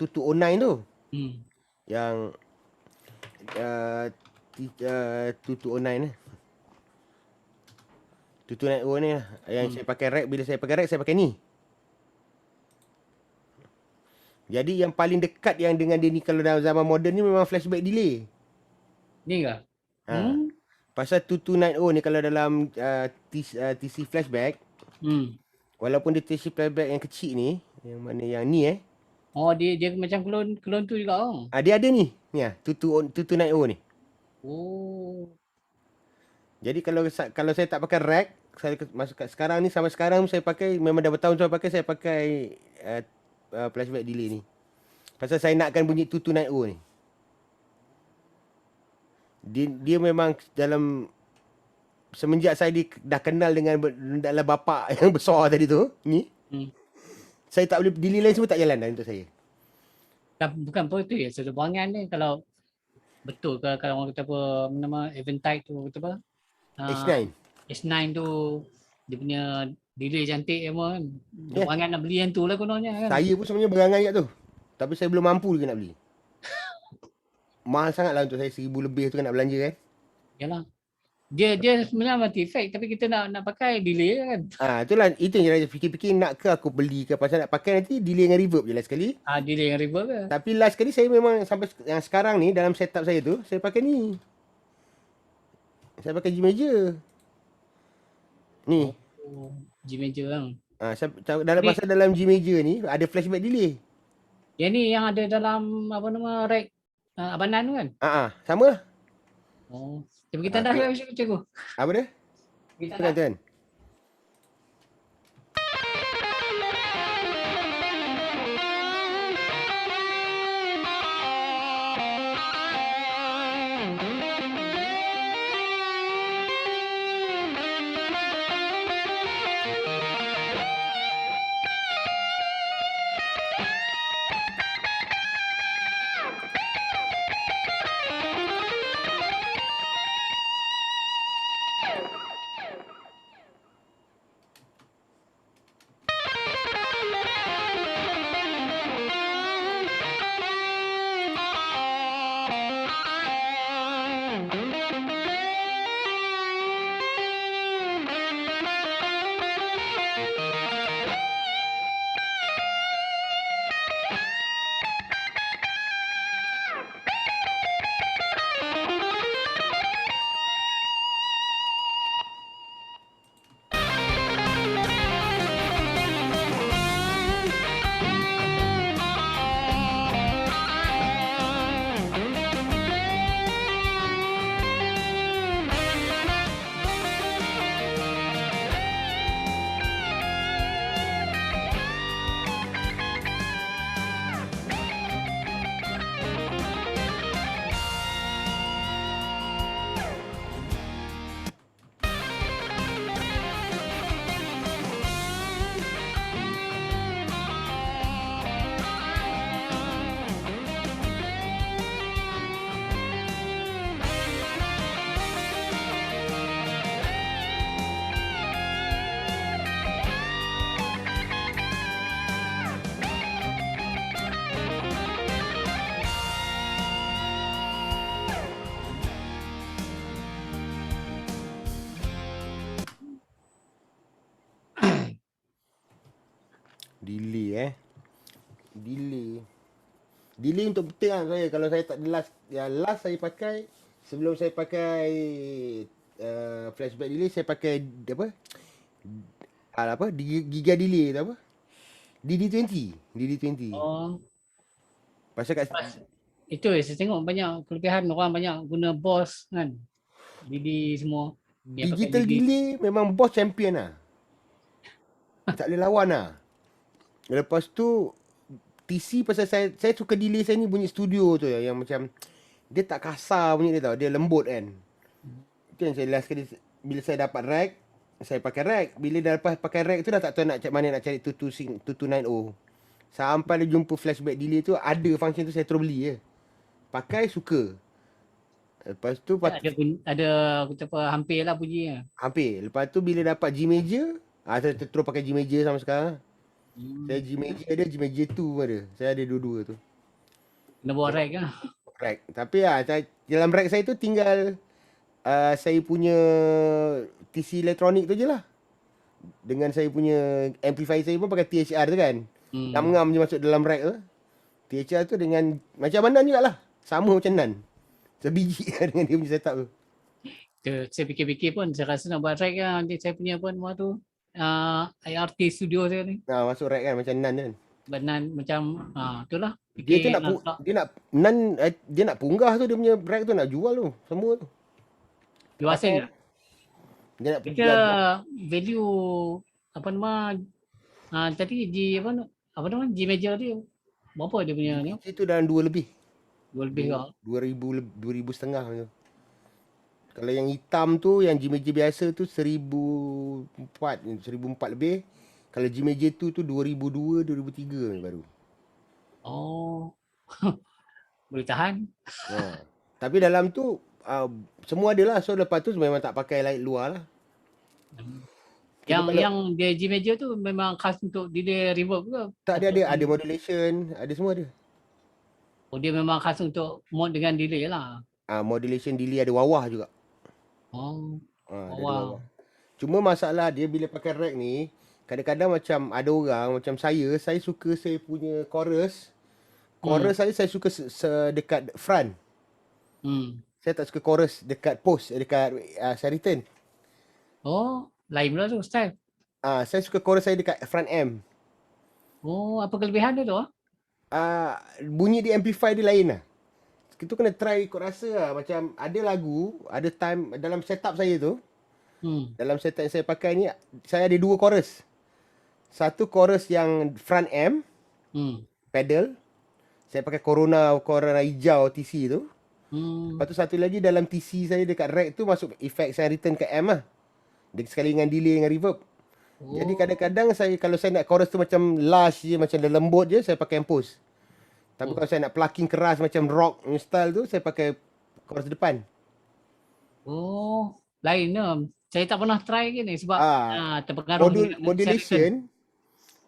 tu. Yang 2209 ni. 2290 ni lah. Yang saya pakai rack, bila saya pakai rack, saya pakai ni. Jadi yang paling dekat yang dengan dia ni kalau dalam zaman moden ni memang flashback delay. Ni ke? Pasal 2290 ni kalau dalam TC flashback, walaupun dia TC flashback yang kecil ni, yang mana yang ni Oh, dia macam clone tu juga. Dia ada ni. Ni Tutu Night O ni. Oh. Jadi kalau saya tak pakai rack, saya masuk kat sekarang ni, sampai sekarang saya pakai, memang dah bertahun saya pakai flashback delay ni. Pasal saya nakkan bunyi Tutu Night O ni. Dia memang dalam semenjak saya dah kenal dengan dalam bapak yang besar tadi tu ni, saya tak boleh, delay lain semua tak jalan dah untuk saya. Bukan apa tu ya, sebangan ni kalau betul ke kalau orang kata apa nama Eventide tu kata apa? H9. H9 tu dia punya delay cantik semua kan. Sebangan nak beli yang tu lah kononnya kan. Saya pun sebenarnya berangan kat tu. Tapi saya belum mampu lagi nak beli. Mahal sangat lah untuk saya, 1,000 lebih tu kan nak belanja kan. Yalah. Dia sebenarnya multi effect tapi kita nak pakai delay kan. Itulah, itu yang saya fikir-fikir, nak ke aku beli ke, pasal nak pakai nanti delay dengan reverb je lah sekali. Delay dengan reverb ke. Tapi last sekali saya memang sampai yang sekarang ni dalam setup saya tu, saya pakai ni. Saya pakai G major. Ni. G major kan. Dalam G major ni ada flashback delay. Yang ni yang ada dalam apa nama rack abanan tu kan? Sama lah. Oh. Cuba kita dah cikgu. Apa dia? Kita dah. Tuan. Delay untuk betul kan saya. Kalau saya tak last saya pakai, sebelum saya pakai flashback delay, saya pakai apa Giga delay tu apa, DD20. Pasal itu saya tengok banyak kelebihan, orang banyak guna BOSS kan, DD semua. Digital delay memang boss champion lah. Tak boleh lawan lah. Lepas tu TC, pasal saya suka delay saya ni bunyi studio tu yang macam dia tak kasar bunyi dia tau, dia lembut kan. Itu yang saya last kali bila saya dapat rack, saya pakai rack. Bila dah lepas pakai rack tu dah tak tahu mana nak cari 2290. Sampai dia jumpa flashback delay tu, ada function tu, saya terus beli je. Pakai, suka. Lepas tu ada apa, hampir lah bunyi lah. Hampir. Lepas tu bila dapat G major, saya terus pakai G major sampai sekarang. Saya G major ada, G major 2 ada. Saya ada dua-dua tu. Kena buat rack lah. Rack. Tapi dalam rack saya tu tinggal saya punya TC elektronik tu je lah. Dengan saya punya amplifier saya pun pakai THR tu kan. Ngam-ngam je masuk dalam rack tu. THR tu dengan macam Nan jugalah. Sama macam Nan. Sebiji dengan dia punya setup tu. Saya fikir-fikir pun, saya rasa nak buat rack lah. Nanti saya punya pun tu IRT studio saya ni. Masuk rack kan macam Nan kan. Benan macam itulah Dia tu fikir nak dia nak punggah tu, dia punya rack tu nak jual tu semua tu. jual Pakai asing. dia nak Kita value apa nama tadi apa nama G meja dia berapa dia punya ni? itu dalam 2 lebih. 2 lebih ke? 2,000 setengah tu. Kalau yang hitam tu, yang G-meja biasa tu 1,400 lebih. Kalau G-meja tu 2,200, 2,300 baru. Oh. Boleh tahan. Tapi dalam tu semua ada lah. So lepas tu memang tak pakai light luar lah. Yang dia G meja tu memang khas untuk delay reverb ke? Tak, dia ada modulation, ada semua ada. Oh, dia memang khas untuk mode dengan delay lah. Modulation delay ada wawah juga. Oh. Ada wawah. Cuma masalah dia bila pakai rack ni, kadang-kadang macam ada orang macam saya suka saya punya chorus. Chorus saya suka dekat front. Saya tak suka chorus dekat post, dekat Sheraton. Oh, lain pula tu style. Saya suka chorus saya dekat front amp. Oh, apa kelebihan dia tu? Bunyi di amplify dia lain lah. Kita kena try ikut rasa lah. Macam ada lagu, ada time dalam setup saya tu. Dalam setup yang saya pakai ni, saya ada 2 chorus. Satu chorus yang front amp, pedal. Saya pakai Corona hijau TC tu. Lepas tu satu lagi dalam TC saya dekat rack tu masuk efek saya return ke amp lah. Dia sekali dengan delay dengan reverb. Jadi kadang-kadang kalau saya nak chorus tu macam lush je, macam lembut je, saya pakai post. Tapi kalau saya nak plucking keras macam rock style tu, saya pakai chorus depan. Oh, lain lah. Saya tak pernah try ke ni sebab terpengaruh modulation.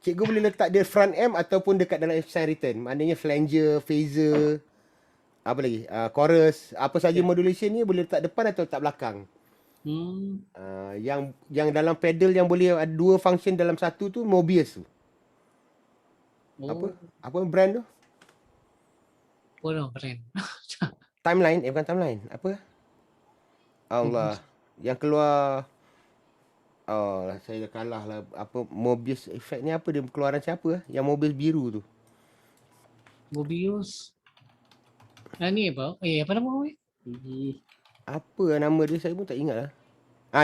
Cikgu boleh letak dia front amp ataupun dekat dalam sign return. Maknanya flanger, phaser, apa lagi? Chorus, apa saja modulation ni boleh letak depan atau letak belakang. Yang dalam pedal yang boleh ada 2 function dalam satu tu Mobius tu. Apa brand tu? Brand. Timeline, bukan timeline. Apa? Allah. Yang keluar saya dah kalah lah. Apa Mobius effect ni, apa dia keluaran siapa? Yang Mobius biru tu. Mobius. Ni apa? Apa nama ni? Apa nama dia, saya pun tak ingat lah.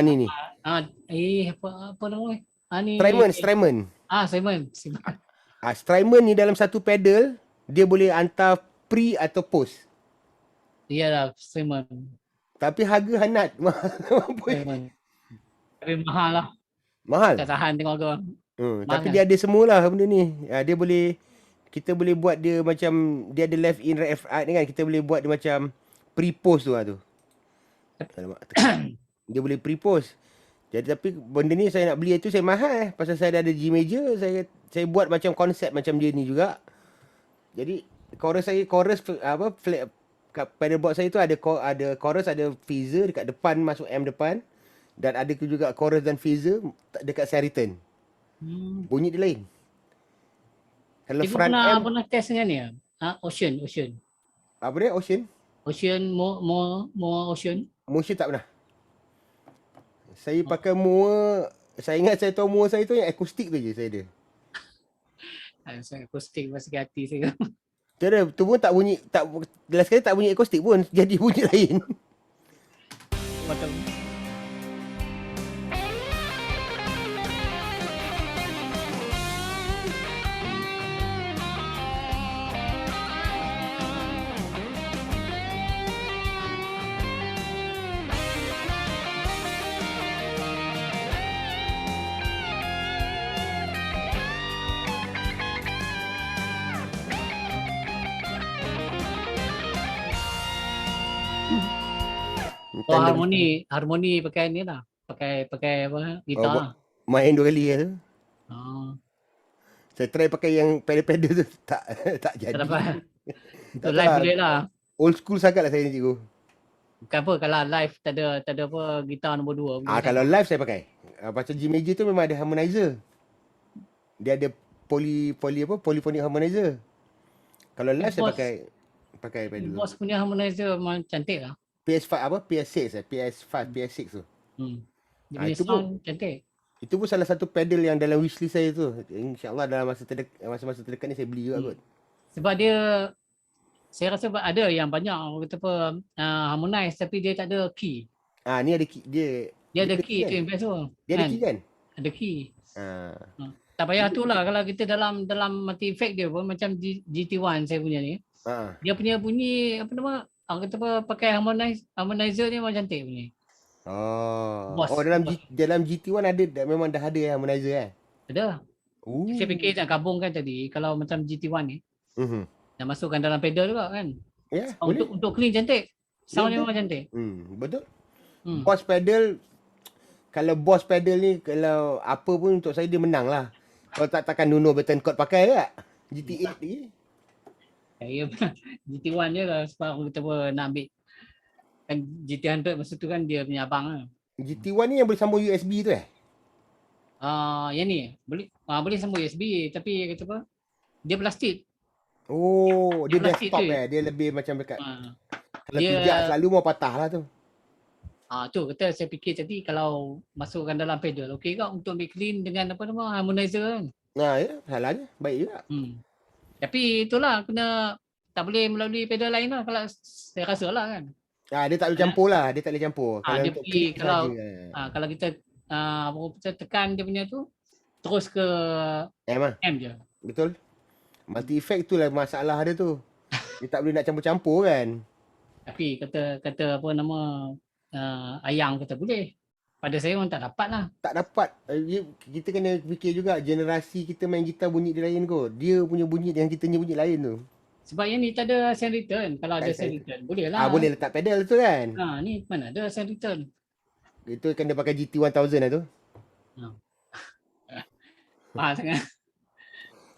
Ni. Apa nama ni? Ni. Strymon. Strymon. Strymon ni dalam satu pedal, dia boleh hantar pre atau post. Iyalah, Strymon. Tapi harga hanat. Tapi mahal lah. Mahal? Tak tahan tengok orang. Tapi dia ada semualah benda ni. Dia boleh, kita boleh buat dia macam, dia ada left in right ni kan. Kita boleh buat dia macam pre-post tu lah tu. Dia boleh pre-post. Jadi tapi benda ni saya nak beli tu saya mahal. Pasal saya dah ada G major, saya buat macam konsep macam dia ni juga. Jadi chorus pedalboard saya tu ada chorus, ada phaser dekat depan, masuk amp depan. Dan ada juga chorus dan phaser dekat Sheraton. Bunyi dia lain. Kalau front amp pernah test dengan ni? Ocean. Apa dia? Ocean? Ocean. Motion tak pernah. Saya pakai Moa. Saya ingat saya tahu Moa saya tu yang akustik tu je saya ada. Saya akustik masih hati saya. Tu pun tak bunyi, last kali tak bunyi akustik pun, jadi bunyi lain. Betul. Harmoni pakai ni lah. Pakai apa? Gitar lah. Main 2 kali lah tu. Saya try pakai yang pedal-pedal tu tak jadi. Tak dapat. Itu live boleh lah. Old school sangat lah saya ni cikgu. Bukan apa, kalau live tak ada apa gitar nombor 2. Kalau live saya pakai. Macam G major tu memang ada harmonizer. Dia ada polyphonic harmonizer. Kalau live saya pakai pedal. Boss punya harmonizer memang cantik lah. PS5 PS6 PS5 PS6 tu. Dia punya sound cantik. Itu pun salah satu pedal yang dalam wishlist saya tu. InsyaAllah dalam masa-masa terdekat ni saya beli juga kot. Sebab dia, saya rasa ada yang banyak orang kata apa, harmonize tapi dia tak ada key. Ni ada key, dia ada key kan? Tu yang best tu. Dia ada key kan? Ada key. Tak payah tu lah kalau kita dalam multi effect dia pun macam GT1 saya punya ni. Dia punya bunyi apa nama? Orang kata apa, pakai harmonizer ni memang cantik bunyi. Dalam GT1 ada memang dah ada harmonizer Ada. Saya fikir nak gabungkan tadi kalau macam GT1 ni. Nak masukkan dalam pedal juga kan. Untuk clean cantik. Sound dia memang cantik. Betul. Boss pedal, kalau Boss pedal ni kalau apa pun untuk saya dia menang lah. Kalau takkan Nuno Bettencourt pakai tak? GT8 ni. Ya, GT1 dia lah sebab orang kata apa nak ambil kan GT100 masa tu kan dia punya abang lah. GT1 ni yang boleh sambung USB tu yang ni boleh sambung USB tapi kata apa? Dia plastik. Dia desktop dia lebih macam dekat. Kalau pijak selalu mau patah lah tu. Tu kata saya fikir tadi kalau masukkan dalam pedal okey ke untuk make clean dengan apa nama harmonizer kan. Ya, salahnya baik juga. Tapi itulah kena tak boleh melalui pedal lain lah kalau saya rasa lah kan. Dia tak boleh campur lah, dia tak boleh campur. Kalau dia pergi kalau kita tekan dia punya tu terus ke M je. Betul. Multi effect tu lah masalah dia tu. Dia tak boleh nak campur-campur kan. Tapi kata apa nama Ayang kata boleh. Pada saya orang tak dapat lah. Tak dapat. Kita kena fikir juga generasi kita main gitar bunyi dia lain kot. Dia punya bunyi dengan kita punya bunyi lain tu. Sebab yang ni tak ada send return. Kalau ada send return boleh lah. Boleh letak pedal tu kan. Ni mana ada send return. Itu kena pakai GT1000 lah tu. Mahal sangat.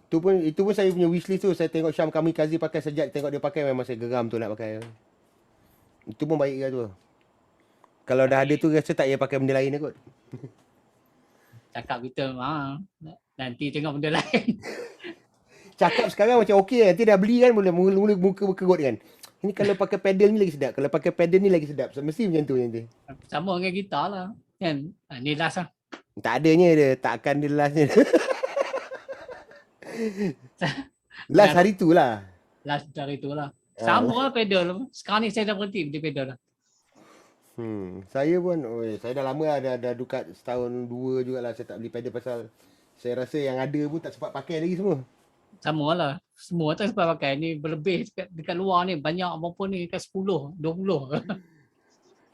Itu pun saya punya wishlist tu. Saya tengok Syam Kamikaze pakai sejak tengok dia pakai memang saya geram tu nak pakai. Itu pun baik ke tu. Kalau dah ada tu rasa tak payah pakai benda lain kot. Cakap kita nanti tengok benda lain. Cakap sekarang macam okey nanti dah beli kan boleh mula muka berkerut kan. Ini kalau pakai pedal ni lagi sedap. Kalau pakai pedal ni lagi sedap. Mesti macam tu nanti. Sama dengan gitar lah. Kan? Ni last lah. Tak adanya dia. Takkan dia lastnya. Last hari tu lah. Last hari tu lah. Sama lah pedal. Sekarang ni saya dah berhenti di pedal lah. Saya pun, saya dah lama lah, dah dekat setahun 2 jugalah saya tak beli pedal pasal saya rasa yang ada pun tak sempat pakai lagi semua. Sama lah. Semua tak sempat pakai. Ni berlebih dekat luar ni. Banyak apa ni dekat 10, 20.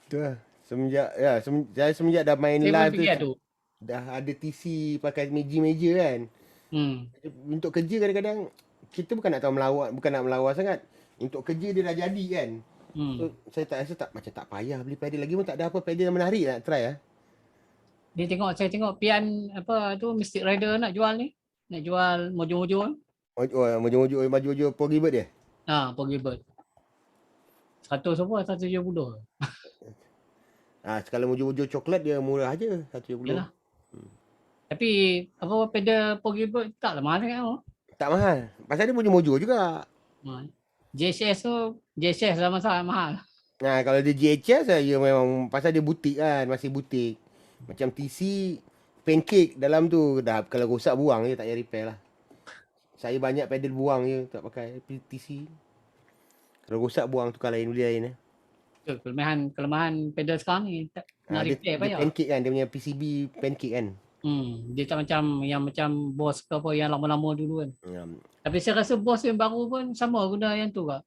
Betul lah. Semenjak dah main saya live tu, dah ada TC pakai meja kan. Untuk kerja kadang-kadang, kita bukan nak tahu melawat, bukan nak melawat sangat. Untuk kerja dia dah jadi kan. So, saya tak rasa macam tak payah beli pedal lagi pun tak ada apa pedal yang menarik nak try lah. Saya tengok pian apa tu Mystic Rider nak jual ni. Nak jual mojo-mojo. Mojo-mojo Pogi Bird dia? Pogi Bird. 100 apa? 170. Kalau mojo-mojo coklat dia murah aje 170. Yalah. Tapi apa pedal Pogi Bird taklah mahal sangat. Tak mahal. Pasal dia mojo-mojo juga. JHS tu sama mahal. Kalau dia JHS ya memang pasal dia butik kan, masih butik. Macam TC pancake dalam tu dah kalau rosak buang je tak payah repair lah. Saya banyak pedal buang je tak pakai TC. Kalau rosak buang tukar lain beli lain Kelemahan pedal sekarang ni tak nak repair payah. Dia pancake kan, dia punya PCB pancake kan. Dia tak macam Boss ke apa yang lama-lama dulu kan. Tapi saya rasa Boss yang baru pun sama guna yang tu kak.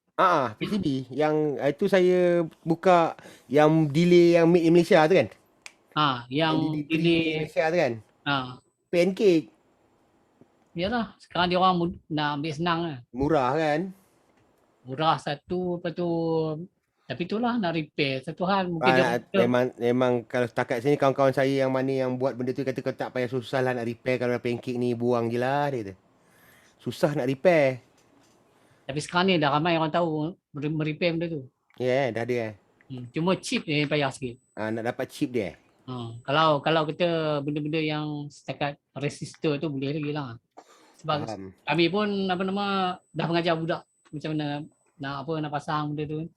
PCB yang itu saya buka yang delay yang made in Malaysia tu kan. Yang delay Malaysia tu kan. Pancake. Yalah, sekarang dia orang nak ambil senang lah. Murah kan. Murah satu, lepas tu tapi itulah nak repair satu hal mungkin memang kalau setakat sini kawan-kawan saya yang mana yang buat benda tu kata kau tak payah susah lah nak repair kalau pancake ni buang je lah dia kata. Susah nak repair. Tapi sekarang ni dah ramai orang tahu merepair benda tu. Dah ada Cuma chip dia payah sikit. Nak dapat chip dia. Kalau kita benda-benda yang setakat resistor tu boleh lagi lah. Sebab kami pun dah mengajar budak macam mana nak pasang benda tu.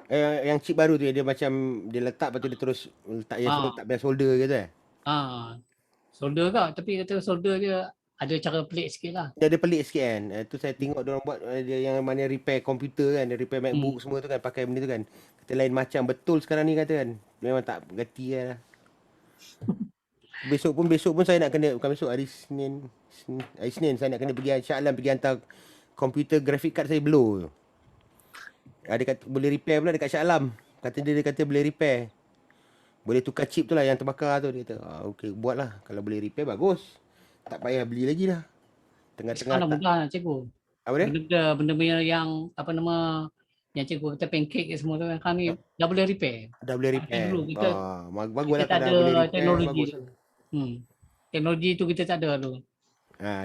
Yang chip baru tu dia macam dia letak lepas tu dia terus letak tak payah solder gitu Solder kak, tapi kata solder dia ada cara pelik sikit lah. Dia ada pelik sikit kan. Tu saya tengok diorang buat dia yang mana repair komputer kan, dia repair MacBook semua tu kan, pakai benda tu kan. Kata lain macam betul sekarang ni kata kan. Memang tak berhati lah. Besok pun saya nak kena, bukan besok, hari Senin saya nak kena pergi Shah Alam pergi hantar komputer graphic card saya blow. Ada kata boleh repair pula dekat Shah Alam. Dia kata boleh repair. Boleh tukar chip tu lah yang terbakar tu. Dia kata, okey buatlah. Kalau boleh repair bagus. Tak payah beli lagi dah. Tengah-tengah sekarang tak. mudah lah cikgu. Apa dia? Benda-benda yang apa nama yang cikgu kata pancake semua tu kan ni dah boleh repair. Dah boleh repair. Dulu kita baguslah tak kalau dah boleh ada repair. teknologi Bagus. tu. Teknologi tu kita tak ada dulu.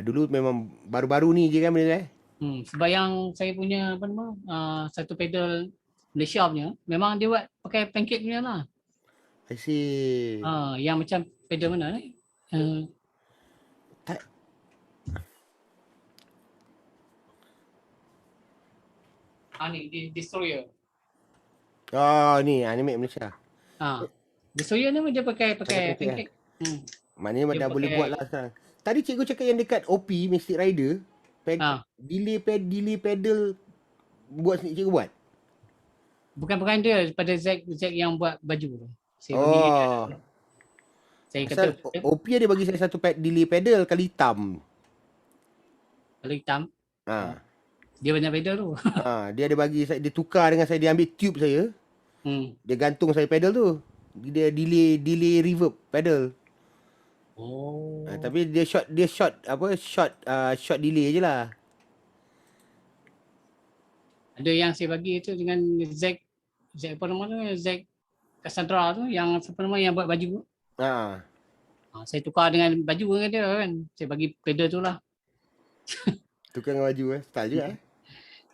Dulu memang baru-baru ni je kan benda tu Sebab yang saya punya apa nama satu pedal Malaysia punya memang dia buat pakai pancake punya lah. I see. Yang macam pedal mana ni? Ni Destroyer. Ni Animate Malaysia. Destroyer ni dia pakai pancake. Maknanya dah boleh buat lah sekarang. Tadi cikgu cakap yang dekat OP Mystic Rider delay pedal buat sendiri cikgu buat? Bukan dia, pada Zack yang buat baju tu. Saya kata OP ada bagi saya satu delay pedal kali hitam. Kali hitam? Dia banyak pedal tu. Dia ada bagi saya, dia tukar dengan saya, dia ambil tube saya. Dia gantung saya pedal tu. Dia delay reverb pedal. Tapi dia short delay je lah. Ada yang saya bagi tu dengan Zack apa nama tu, Zack Cassandra tu yang apa nama yang buat baju. Saya tukar dengan baju dengan dia kan. Saya bagi pedal tu lah. Tukar dengan baju style juga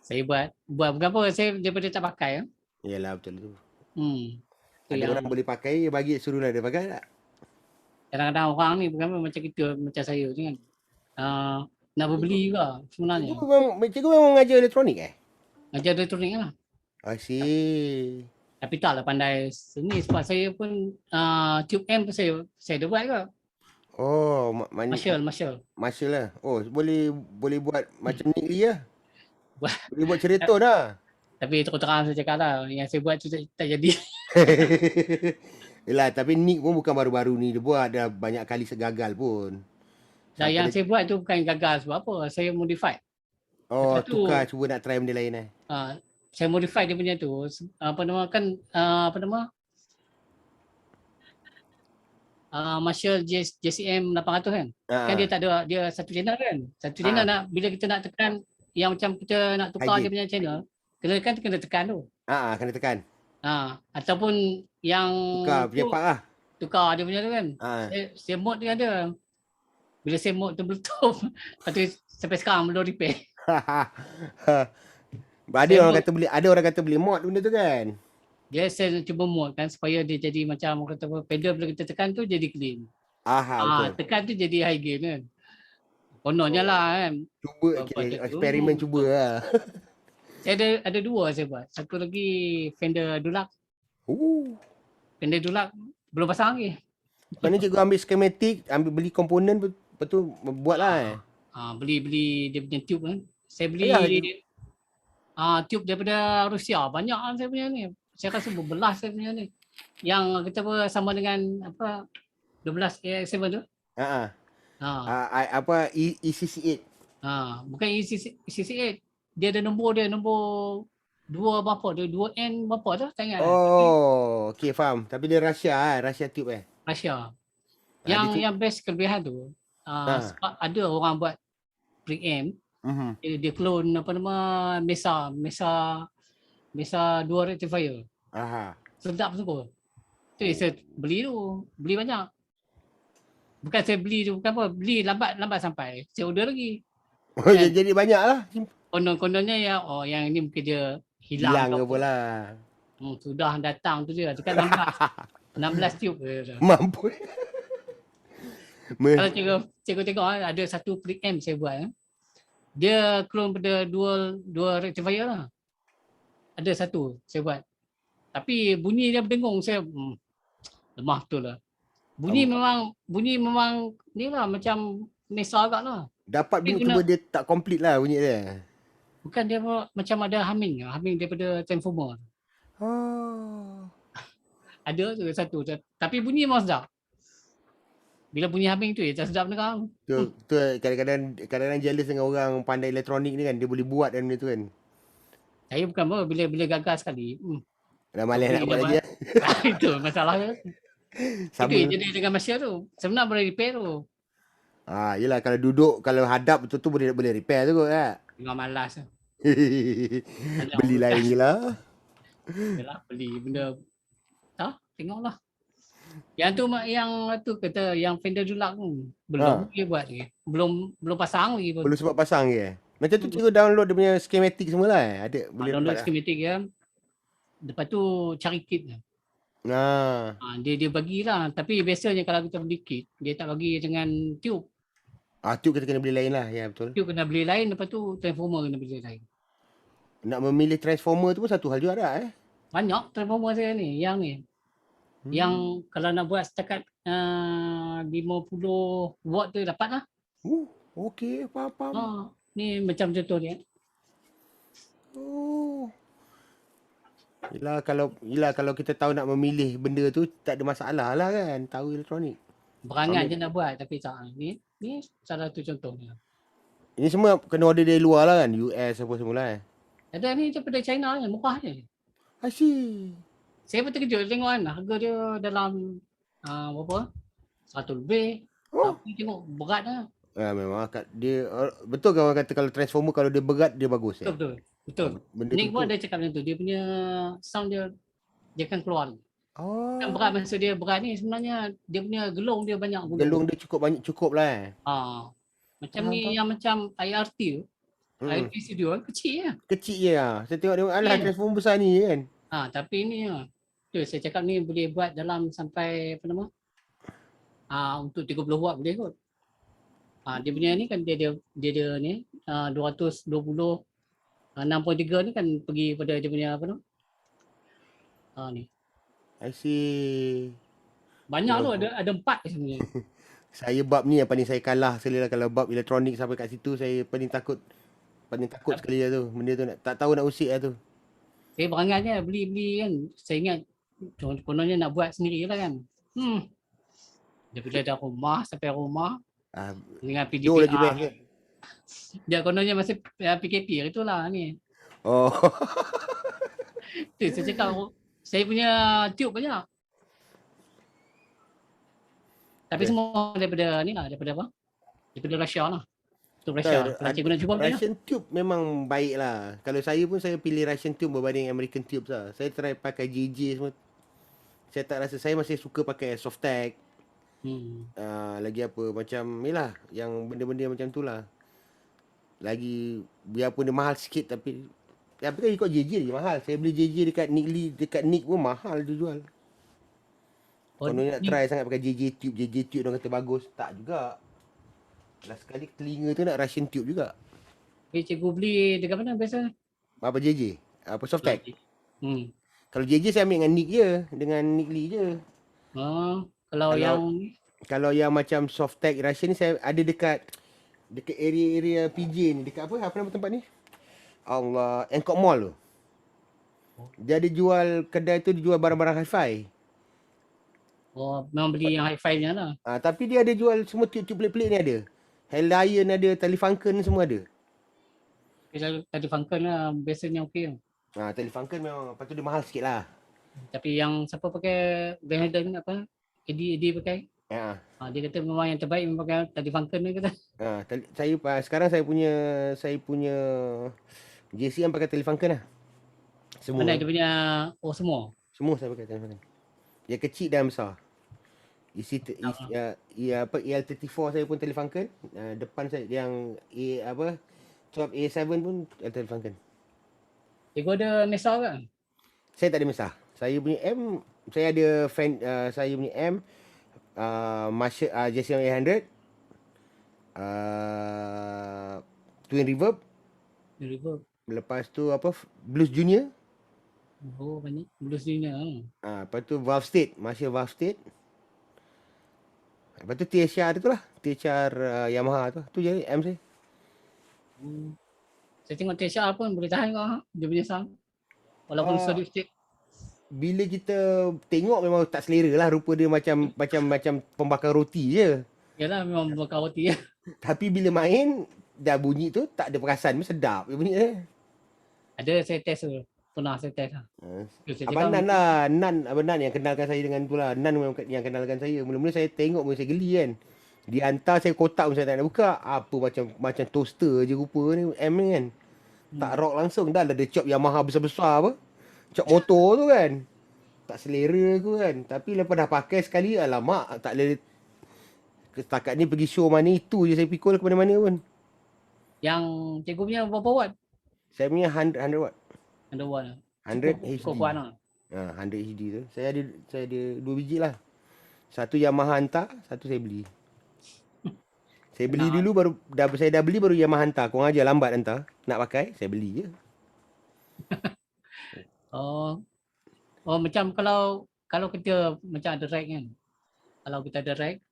Saya buat berapa saya daripada tak pakai Yalah betul tu. Ada orang boleh pakai, bagi suruhlah dia pakai tak? Kadang-kadang orang ni bukan macam kita, macam saya tu kan. Nak berbeli juga sebenarnya. Cikgu memang mengajar elektronik Ngajar elektronik lah. I see. Tapi taklah pandai seni sebab saya pun tube amp saya dah buat ke. Marshall lah. Boleh buat macam Nick Lee lah. Boleh buat cerita dah. Tapi terang saya cakap lah, yang saya buat tu tak jadi. Yelah, tapi Nick pun bukan baru-baru ni dia buat, dah banyak kali segagal pun. Yang saya buat tu bukan gagal sebab apa, saya modify. Tukar cuba nak try benda lain saya modify dia punya tu, apa nama kan, Marshall JCM 800 kan. Kan dia tak ada, dia satu channel kan. Satu channel nak, bila kita nak tekan yang macam kita nak tukar dia punya channel, kena tekan tu. Kena tekan. Ataupun yang tukar punya part lah. Tukar dia punya tu kan. Saya mode dia ada. Bila saya mode tu meletup, lepas tu sampai sekarang belum repair. Ada orang kata boleh mod benda tu kan. Dia saya cuba mod kan supaya dia jadi macam kata apa, pedal bila kita tekan tu jadi clean. Betul. Tekan tu jadi high gain kan. Kononnya lah kan. Cuba eksperimen cuba lah. Saya ada dua saya buat. Satu lagi Fender Dulux. Fender Dulux belum pasang lagi. Mana cikgu ambil schematic, beli komponen, betul buat lah beli dia punya tube kan. Saya beli tube daripada Rusia. Banyak kan saya punya ni. Saya rasa berbelas saya punya ni. Yang kita sama dengan apa 12 AX7 tu. ECC8. Bukan ECC8. Dia ada nombor 2 berapa tu? 2N berapa tu? Tak ingat. Okey faham. Tapi dia Rusia tube Rusia. Yang best kelebihan tu sebab ada orang buat preamp. Dia clone apa nama Mesa 2 rectifier. Sedap tu. Tu saya beli banyak. Bukan saya beli tu, bukan apa, beli lambat sampai. Saya order lagi. Jadi banyak lah. Konon-kononnya yang ini mungkin dia hilang ke pula. Sudah datang tu dia. Dekat 16 tube. Mampu. Kalau cikgu tengok ada satu preamp saya buat. Dia clone pada dua rectifier lah. Ada satu saya buat. Tapi bunyi dia berdengung, saya lemah betul lah. Bunyi memang ni lah macam Mesa agak lah. Dapat bunyi cuma dia tak complete lah bunyi dia. Bukan dia macam ada humming daripada transformer. Oh. Ada tu satu. Tapi bunyi memang sedap. Bila bunyi humming tu tak sedap dengar. Tu kadang-kadang jealous dengan orang pandai elektronik ni kan, dia boleh buat kan benda tu kan. Saya bukan apa bila gagal sekali. Dah malas nak buat lagi lah. Itu masalahnya. Itu yang jadi dengan Malaysia tu. Sebenarnya boleh repair tu. Yelah kalau duduk, kalau hadap betul-betul boleh repair tu kot lah. Tengah malas. Beli lain je lah. Yalah, beli benda. Tengoklah. Yang tu kata yang fender Dulac tu. Belum dia buat lagi. Belum pasang lagi pun. Belum sempat pasang je. Macam tu cikgu download dia punya schematic semua lah. Ada boleh download schematic ya. Lepas tu cari kit. Dia bagilah. Tapi biasanya kalau kita beli kit, dia tak bagi dengan tube. Tube kita kena beli lain lah. Ya betul. Tube kena beli lain. Lepas tu transformer kena beli lain. Nak memilih transformer tu pun satu hal juga tak Banyak transformer saya ni. Yang ni. Yang kalau nak buat setakat 50 watt tu dapat lah. Okey, faham. Ni macam contoh ni. Yelah kalau kita tahu nak memilih benda tu tak ada masalah lah kan, tahu elektronik. Berangan je nak buat tapi tak. Ni salah satu contohnya. Ini semua kena order dari luar lah kan, US apa semula Ada ni daripada China je, murah je. I see. Saya pun terkejut tengok kan, harga dia dalam berapa? 100 lebih. Tapi tengok berat lah. Memang dia betul kan orang kata kalau transformer kalau dia berat dia bagus. Betul. Nick pun ada cakap macam tu. Dia punya sound dia akan keluar. Kan berat masa dia berat ni sebenarnya dia punya gelung dia banyak. Gelung dia cukup lah. Macam ni yang macam IRT tu. IRT studio kecil je. Kecil je lah. Saya tengok alah transformer besar ni kan. Tapi ni tu saya cakap ni boleh buat dalam sampai apa nama? Untuk 30 watt boleh kot. Dia punya ni kan dia ni 220 6.3 ni kan pergi pada dia punya apa tu? Ni. I see. Banyak tu ada 4 sebenarnya. Saya bab ni yang paling saya kalah sekali lah. Kalau bab elektronik sampai kat situ saya paling takut sekali lah tu. Benda tu tak tahu nak usik lah tu. Saya berangan je beli kan. Saya ingat kononnya nak buat sendiri lah kan. Daripada dah rumah sampai rumah dengan PDPR. Dia kononnya masih PKP itulah ni. Tu saya cakap saya punya tube banyak. Tapi semua daripada ni lah, daripada apa? Daripada Russia lah. Tu Russia. Kalau cikgu nak cuba Russian tube memang baik lah. Kalau saya pun saya pilih Russian tube berbanding American tube lah. Saya try pakai JJ semua. Saya tak rasa, saya masih suka pakai Softtek. Lagi apa macam ni lah, yang benda-benda macam tu lah. Lagi biarpun dia mahal sikit tapi kan ikut JJ lagi mahal. Saya beli JJ dekat Nick Lee, dekat Nick pun mahal dia jual. Kalau nak try sangat pakai JJ tube orang kata bagus, tak juga. Last sekali telinga tu nak Russian tube juga. Cikgu beli dekat mana biasa? Apa JJ? Apa Softtek? Kalau JJ saya ambil dengan Nick je, dengan Nick Lee je. Kalau yang macam Softtek Russian ni saya ada dekat area PJ ni, dekat apa nama tempat ni? Allah, Angkor Mall tu. Dia ada jual, kedai tu dia jual barang-barang hi-fi. Memang beli yang hi-fi nya lah. Tapi dia ada jual semua tube-tube pelik-pelik ni ada. Helion ada, Telefunken ni semua ada. Telefunken lah biasanya okey. Telefunken memang, lepas tu dia mahal sikit lah. Tapi yang siapa pakai Van Halen apa? Eddie pakai? Dia kata memang yang terbaik memang pakai Telefunken ni kata. Sekarang saya punya JC yang pakai Telefunken lah. Semua. Mana dia punya semua? Semua saya pakai Telefunken. Yang kecil dan besar. EL34 saya pun Telefunken. Depan saya yang 12A7 pun Telefunken. Cikgu ada Mesa kan? Saya tak ada Mesa. Saya punya M, saya ada saya punya M Marshall JCM 800 Twin Reverb. Lepas tu apa? Blues Junior. Banyak Blues Junior. Lepas tu Valve State, Marshall Valve State. Lepas tu THR tu lah. THR Yamaha tu. Tu je M saya. Saya tengok THR pun boleh tahan kau. Dia punya sound. Walaupun solid state. Bila kita tengok memang tak selera lah. Rupa dia macam pembakar roti je. Yalah memang bakar roti. Tapi bila main, dah bunyi tu tak ada perasan. Sedap dia bunyi dia. Ada saya test tu. Pernah saya test lah. Abang Nan lah. Abang Nan yang kenalkan saya dengan tu lah. Nan yang kenalkan saya. Mula-mula saya tengok pun saya geli kan. Dia hantar saya kotak pun saya tak nak buka. Apa macam toaster je rupa ni. M ni kan. Tak rock langsung. Dah ada chop Yamaha besar-besar apa. Chop motor tu kan. Tak selera aku kan. Tapi lepas dah pakai sekali. Alamak. Tak boleh. Setakat ni pergi show mana itu je saya pikul ke mana-mana pun. Yang cikgu punya berapa watt? Saya punya 100 watt. 100 watt lah. 100 HD. Cukup kuat lah. 100 HD tu. Saya ada 2 biji lah. Satu Yamaha hantar, satu saya beli. Saya beli dulu baru saya dah beli baru Yamaha hantar. Korang aja lambat hantar. Nak pakai, saya beli je. Macam kalau kita macam ada rack kan. Kalau kita ada rack,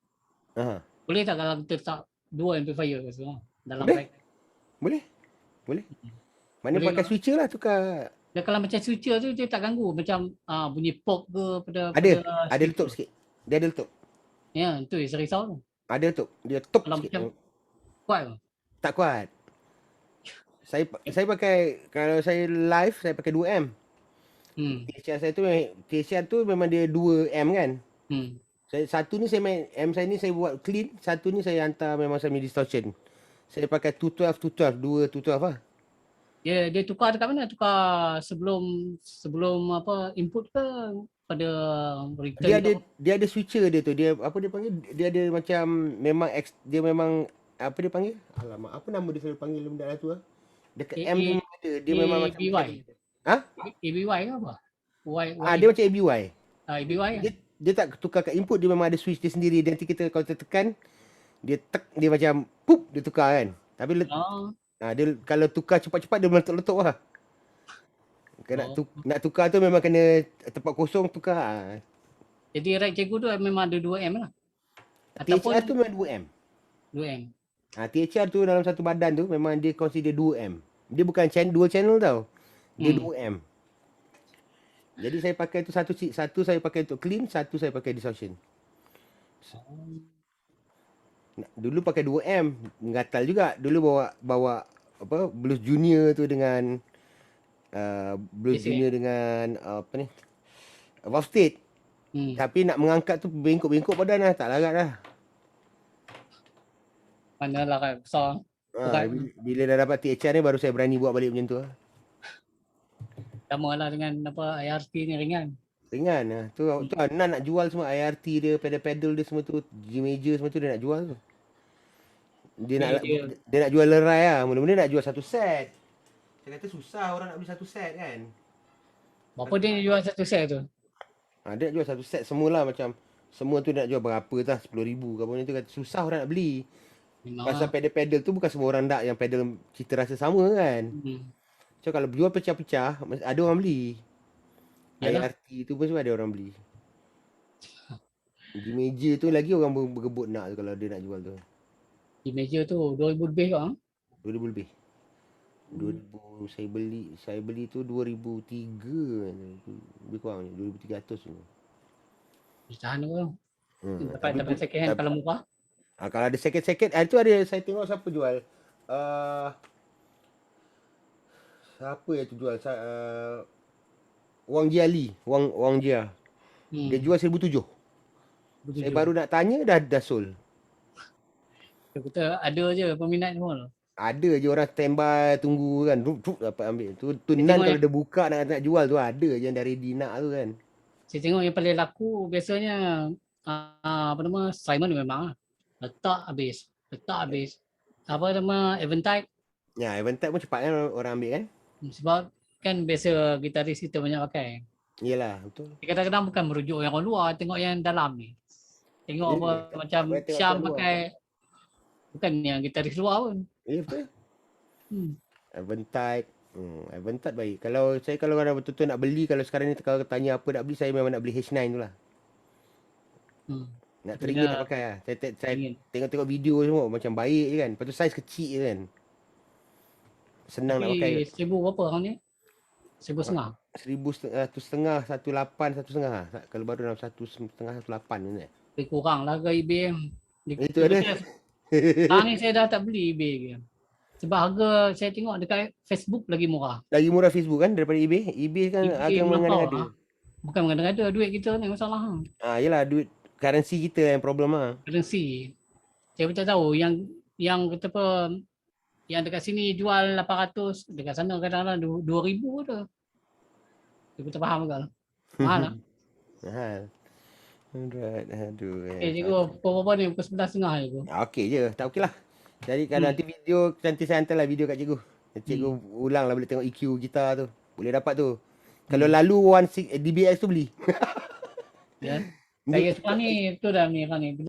boleh tak kalau kita letak 2 amplifier ke semua dalam rack? Boleh. Mana pakai switcher lah tukar. Dan kalau macam switcher tu dia tak ganggu macam bunyi pop ke pada ada letup sikit. Dia ada letup. Ya, itu saya risau tu. Ada letup. Dia top kalau sikit. Macam kuat ke? Tak kuat. Saya pakai, kalau saya live saya pakai 2M. THR tu memang dia 2M kan. Satu ni saya main M saya ni saya buat clean, satu ni saya hantar memang semi distortion. Saya pakai 212 lah. Dia tukar dekat mana? Tukar sebelum apa input ke pada return? Dia ada switcher dia tu. Dia apa dia panggil? Dia ada macam dia memang apa dia panggil? Alamak, apa nama dia selalu panggil benda tu ah? Dekat M tu ada. Dia memang macam ABY. ABY ke apa? Dia macam ABY. ABY kan? Dia tak tukar kat input, dia memang ada switch dia sendiri. Nanti kalau kita tekan, dia macam pup, dia tukar kan. Tapi dia kalau tukar cepat-cepat dia meletup-letup lah. Nak tukar tu memang kena tempat kosong tukar. Jadi rack cikgu tu memang ada 2M lah. THR tu memang 2M. 2M. THR tu dalam satu badan tu memang dia consider 2M. Dia bukan dual channel tau. Dia 2M. Jadi saya pakai tu satu saya pakai untuk clean, satu saya pakai distortion. Dulu pakai 2M, gatal juga. Dulu bawa apa Blues Junior tu dengan Blues Junior dengan apa ni? Valve State. Tapi nak mengangkat tu bengkok-bengkok badan lah, tak larat lah. Manalah kan besar. Bila dah dapat THR ni baru saya berani buat balik macam tu lah. Sama lah dengan apa IRT ni ringan. Ringan lah. Tu Nan nak jual semua IRT dia, pedal-pedal dia semua tu, G major semua tu dia nak jual tu. Dia nak jual lerai lah. Mula-mula nak jual satu set. Saya kata susah orang nak beli satu set kan. Berapa dia nak jual satu set tu? Dia nak jual satu set semualah macam. Semua tu nak jual berapa lah, 10,000 ke apa tu kata susah orang nak beli. Pasal pedal-pedal tu bukan semua orang nak yang pedal cita rasa sama kan. So kalau jual pecah-pecah, ada orang beli. IRT tu pun semua ada orang beli. Di meja tu lagi orang bergebut nak tu kalau dia nak jual tu. Di meja tu 2,000 lebih kau? 2,000 lebih. 2000 saya beli tu 2003 lebih kurang 2,300 tu. Tahan tu. Dapat second hand kalau murah. Kalau ada second itu ada saya tengok siapa jual. Siapa yang tu jual? Wang Jiali, Wang Jia. Dia jual 1,700. Saya baru nak tanya dah sold. Kita ada je peminat semua tu. Ada je orang standby tunggu kan. Dapat ambil. Tu Nan kalau dia buka nak jual tu ada je yang dah ready nak tu kan. Saya tengok yang paling laku biasanya apa nama Simon memang letak habis. Apa nama Eventide? Ya, Eventide pun cepat kan orang ambil kan. Sebab kan biasa gitaris kita banyak pakai. Yelah, betul. Kadang-kadang bukan merujuk yang orang luar, tengok yang dalam ni. Tengok apa macam Syam pakai bukan yang gitaris luar pun. Ya betul. Eventide baik. Kalau ada betul-betul nak beli, kalau sekarang ni kalau tanya apa nak beli, saya memang nak beli H9 tu lah. Nak teringin nak pakai lah. Saya tengok-tengok video semua macam baik je kan. Lepas tu saiz kecil je kan. Senang nak pakai. Tapi 1000 berapa orang ni? 1000 setengah. 1100 setengah, 18, 1.5. Kalau baru dalam 1.5, 1.8 je. Lebih kurang lah ke eBay. Itu ada. Sekarang ni saya dah tak beli eBay ke. Sebab harga saya tengok dekat Facebook lagi murah. Lagi murah Facebook kan daripada eBay. eBay kan akan mengada-ngada. Bukan mengada-ngada, duit kita ni masalah. Yelah, duit currency kita yang problem lah. Currency. Saya pun tak tahu yang kata apa, yang dekat sini jual 800, dekat sana kadang-kadang 2000 tu. Saya pun tak faham kan. Mahal lah. Mahal. Alright, aduh. Cikgu, berapa ni? Pukul 11.30 je. Okey je, tak okey lah. Jadi kalau nanti video, nanti saya hantarlah video kat cikgu. Cikgu ulang lah boleh tengok EQ gitar tu. Boleh dapat tu. Kalau lalu DBX tu beli. Ya. Saya sekarang ni, tu dah ni.